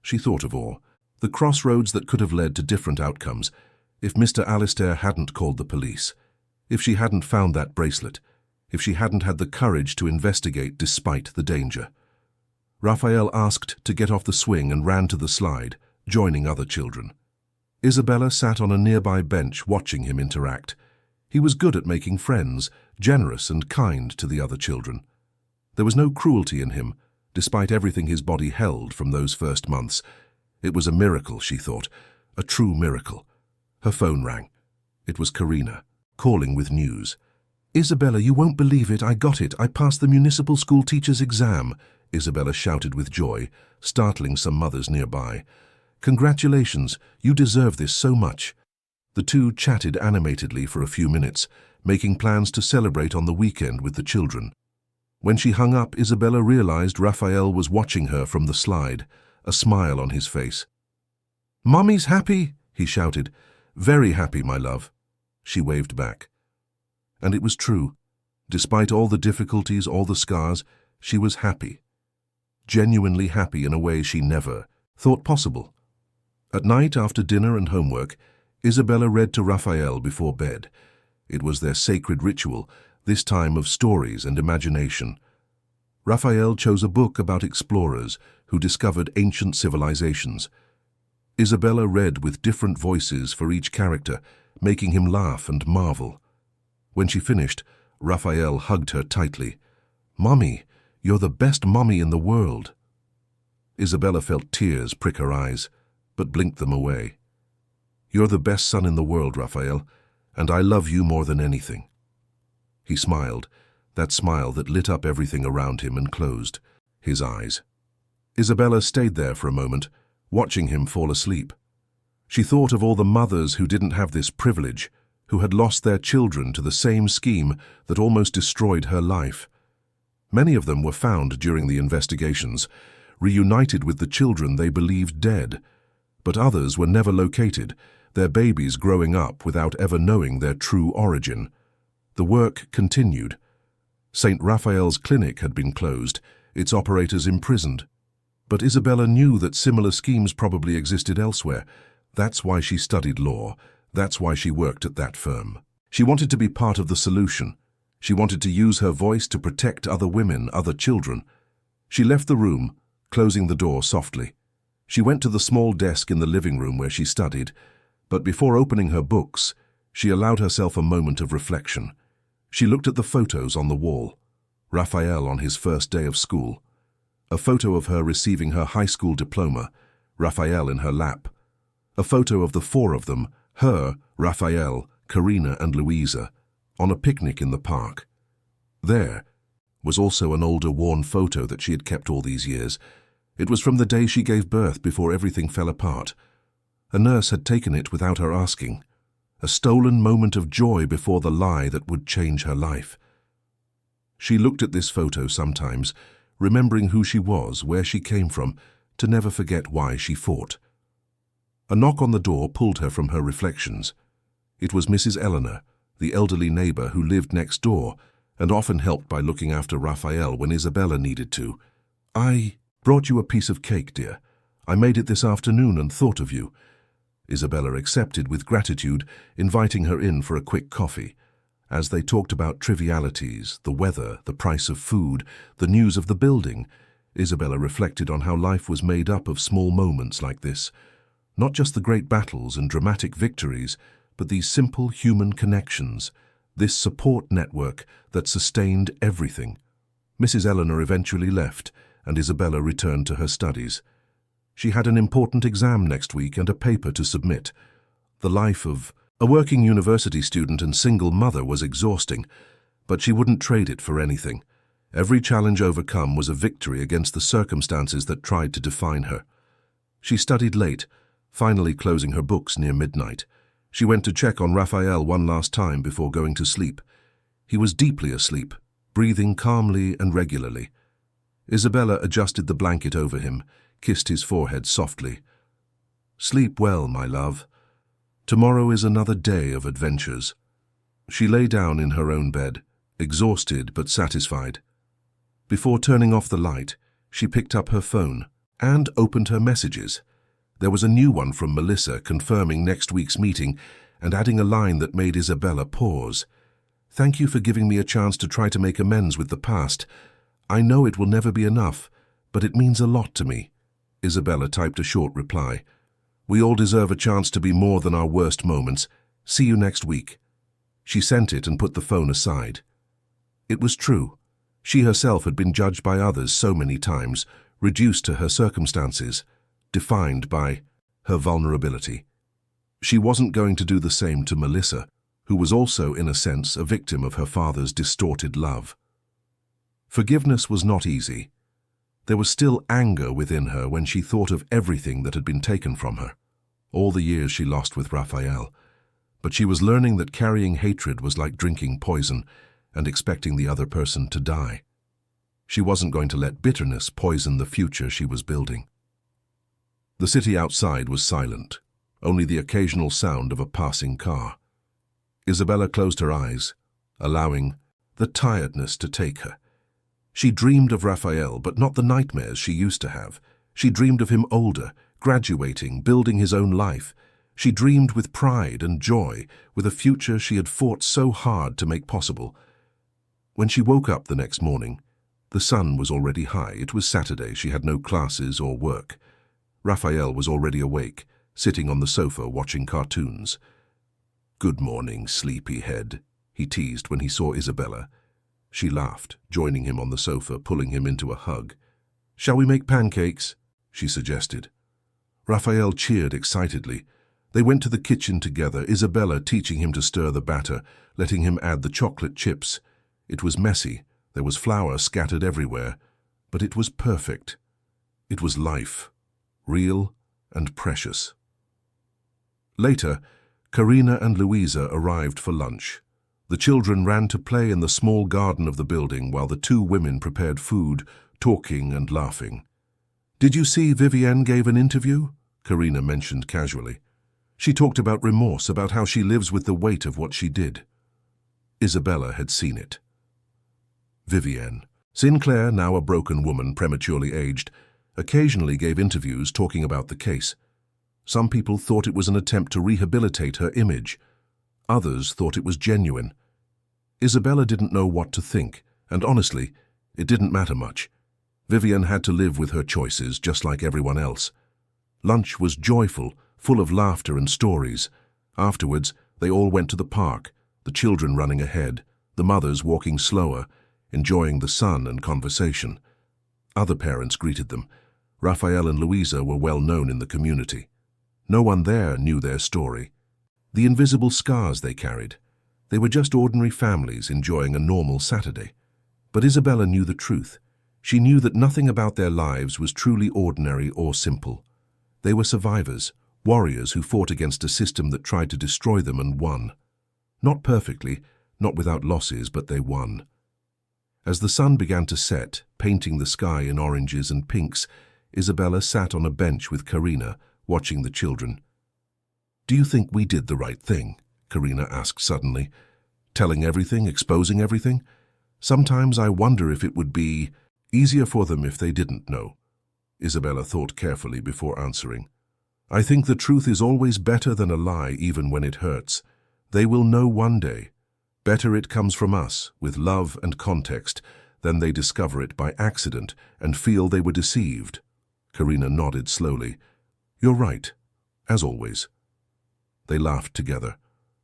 She thought of all, the crossroads that could have led to different outcomes, if Mr. Alistair hadn't called the police, if she hadn't found that bracelet, if she hadn't had the courage to investigate despite the danger. Raphael asked to get off the swing and ran to the slide, joining other children. Isabella sat on a nearby bench watching him interact. He was good at making friends, generous and kind to the other children. There was no cruelty in him, despite everything his body held from those first months. It was a miracle, she thought, a true miracle. Her phone rang. It was Karina, calling with news. "Isabella, you won't believe it, I got it. I passed the municipal school teacher's exam," Isabella shouted with joy, startling some mothers nearby. "Congratulations, you deserve this so much." The two chatted animatedly for a few minutes, making plans to celebrate on the weekend with the children. When she hung up, Isabella realized Raphael was watching her from the slide, a smile on his face. "Mommy's happy," he shouted. "Very happy, my love." She waved back. And it was true. Despite all the difficulties, all the scars, she was happy. Genuinely happy in a way she never thought possible. At night, after dinner and homework, Isabella read to Raphael before bed. It was their sacred ritual, this time of stories and imagination. Raphael chose a book about explorers who discovered ancient civilizations. Isabella read with different voices for each character, making him laugh and marvel. When she finished, Raphael hugged her tightly. "Mommy, you're the best mommy in the world." Isabella felt tears prick her eyes, but blinked them away. "You're the best son in the world, Raphael, and I love you more than anything." He smiled, that smile that lit up everything around him, and closed his eyes. Isabella stayed there for a moment, watching him fall asleep. She thought of all the mothers who didn't have this privilege, who had lost their children to the same scheme that almost destroyed her life. Many of them were found during the investigations, reunited with the children they believed dead, but others were never located, their babies growing up without ever knowing their true origin. The work continued. St. Raphael's clinic had been closed, its operators imprisoned. But Isabella knew that similar schemes probably existed elsewhere. That's why she studied law. That's why she worked at that firm. She wanted to be part of the solution. She wanted to use her voice to protect other women, other children. She left the room, closing the door softly. She went to the small desk in the living room where she studied, but before opening her books, she allowed herself a moment of reflection. She looked at the photos on the wall. Raphael on his first day of school. A photo of her receiving her high school diploma, Raphael in her lap. A photo of the four of them, her, Raphael, Karina and Louisa, on a picnic in the park. There was also an older, worn photo that she had kept all these years. It was from the day she gave birth, before everything fell apart. A nurse had taken it without her asking. A stolen moment of joy before the lie that would change her life. She looked at this photo sometimes, remembering who she was, where she came from, to never forget why she fought. A knock on the door pulled her from her reflections. It was Mrs. Eleanor, the elderly neighbor who lived next door and often helped by looking after Raphael when Isabella needed to. "I brought you a piece of cake, dear. I made it this afternoon and thought of you." Isabella accepted with gratitude, inviting her in for a quick coffee. As they talked about trivialities, the weather, the price of food, the news of the building, Isabella reflected on how life was made up of small moments like this. Not just the great battles and dramatic victories, but these simple human connections, this support network that sustained everything. Mrs. Eleanor eventually left, and Isabella returned to her studies. She had an important exam next week and a paper to submit. The life of a working university student and single mother was exhausting, but she wouldn't trade it for anything. Every challenge overcome was a victory against the circumstances that tried to define her. She studied late, finally closing her books near midnight. She went to check on Raphael one last time before going to sleep. He was deeply asleep, breathing calmly and regularly. Isabella adjusted the blanket over him, kissed his forehead softly. "Sleep well, my love. Tomorrow is another day of adventures." She lay down in her own bed, exhausted but satisfied. Before turning off the light, she picked up her phone and opened her messages. There was a new one from Melissa confirming next week's meeting and adding a line that made Isabella pause. "Thank you for giving me a chance to try to make amends with the past. I know it will never be enough, but it means a lot to me." Isabella typed a short reply. "We all deserve a chance to be more than our worst moments. See you next week." She sent it and put the phone aside. It was true. She herself had been judged by others so many times, reduced to her circumstances, defined by her vulnerability. She wasn't going to do the same to Melissa, who was also, in a sense, a victim of her father's distorted love. Forgiveness was not easy. There was still anger within her when she thought of everything that had been taken from her, all the years she lost with Raphael. But she was learning that carrying hatred was like drinking poison and expecting the other person to die. She wasn't going to let bitterness poison the future she was building. The city outside was silent, only the occasional sound of a passing car. Isabella closed her eyes, allowing the tiredness to take her. She dreamed of Raphael, but not the nightmares she used to have. She dreamed of him older, graduating, building his own life. She dreamed with pride and joy, with a future she had fought so hard to make possible. When she woke up the next morning, the sun was already high. It was Saturday. She had no classes or work. Raphael was already awake, sitting on the sofa watching cartoons. "Good morning, sleepyhead," he teased when he saw Isabella. She laughed, joining him on the sofa, pulling him into a hug. "Shall we make pancakes?" she suggested. Raphael cheered excitedly. They went to the kitchen together, Isabella teaching him to stir the batter, letting him add the chocolate chips. It was messy, there was flour scattered everywhere, but it was perfect. It was life, real and precious. Later, Karina and Louisa arrived for lunch. The children ran to play in the small garden of the building while the two women prepared food, talking and laughing. "Did you see Vivienne gave an interview?" Karina mentioned casually. "She talked about remorse, about how she lives with the weight of what she did." Isabella had seen it. Vivienne, Sinclair, now a broken woman, prematurely aged, occasionally gave interviews talking about the case. Some people thought it was an attempt to rehabilitate her image. Others thought it was genuine. Isabella didn't know what to think, and honestly, it didn't matter much. Vivienne had to live with her choices just like everyone else. Lunch was joyful, full of laughter and stories. Afterwards, they all went to the park, the children running ahead, the mothers walking slower, enjoying the sun and conversation. Other parents greeted them. Raphael and Louisa were well known in the community. No one there knew their story, the invisible scars they carried. They were just ordinary families enjoying a normal Saturday. But Isabella knew the truth. She knew that nothing about their lives was truly ordinary or simple. They were survivors, warriors who fought against a system that tried to destroy them and won. Not perfectly, not without losses, but they won. As the sun began to set, painting the sky in oranges and pinks, Isabella sat on a bench with Karina, watching the children. "Do you think we did the right thing?" Karina asked suddenly. "Telling everything, exposing everything? Sometimes I wonder if it would be easier for them if they didn't know." Isabella thought carefully before answering. "I think the truth is always better than a lie, even when it hurts. They will know one day. Better it comes from us, with love and context, Then they discover it by accident and feel they were deceived. Karina nodded slowly. You're right, as always. They laughed together,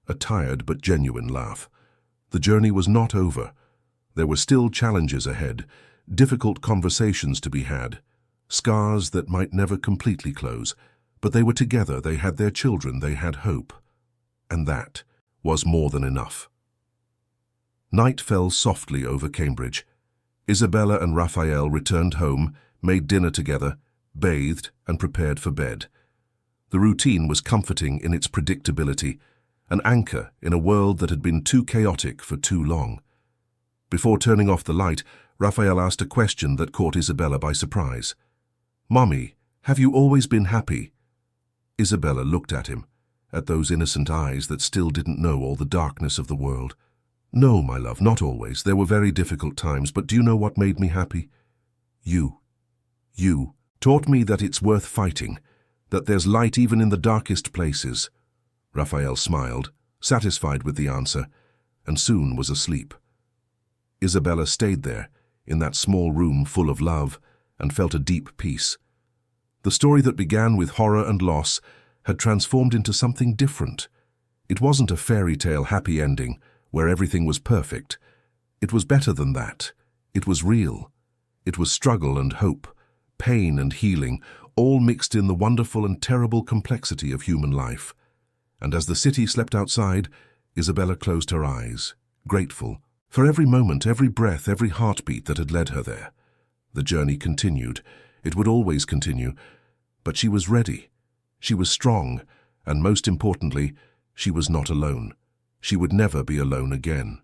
a tired but genuine laugh. The journey was not over. There were still challenges ahead, difficult conversations to be had, scars that might never completely close. But they were together, they had their children, they had hope. And that was more than enough. Night fell softly over Cambridge. Isabella and Raphael returned home, made dinner together, bathed and prepared for bed. The routine was comforting in its predictability, an anchor in a world that had been too chaotic for too long. Before turning off the light, Raphael asked a question that caught Isabella by surprise. "Mommy, have you always been happy?" Isabella looked at him, at those innocent eyes that still didn't know all the darkness of the world. "No, my love, not always. There were very difficult times, but do you know what made me happy? You. You taught me that it's worth fighting, that there's light even in the darkest places." Raphael smiled, satisfied with the answer, and soon was asleep. Isabella stayed there, in that small room full of love, and felt a deep peace. The story that began with horror and loss had transformed into something different. It wasn't a fairy tale happy ending, where everything was perfect. It was better than that. It was real. It was struggle and hope, pain and healing, all mixed in the wonderful and terrible complexity of human life. And as the city slept outside, Isabella closed her eyes, grateful for every moment, every breath, every heartbeat that had led her there. The journey continued. It would always continue. But she was ready. She was strong, and most importantly, she was not alone. She would never be alone again.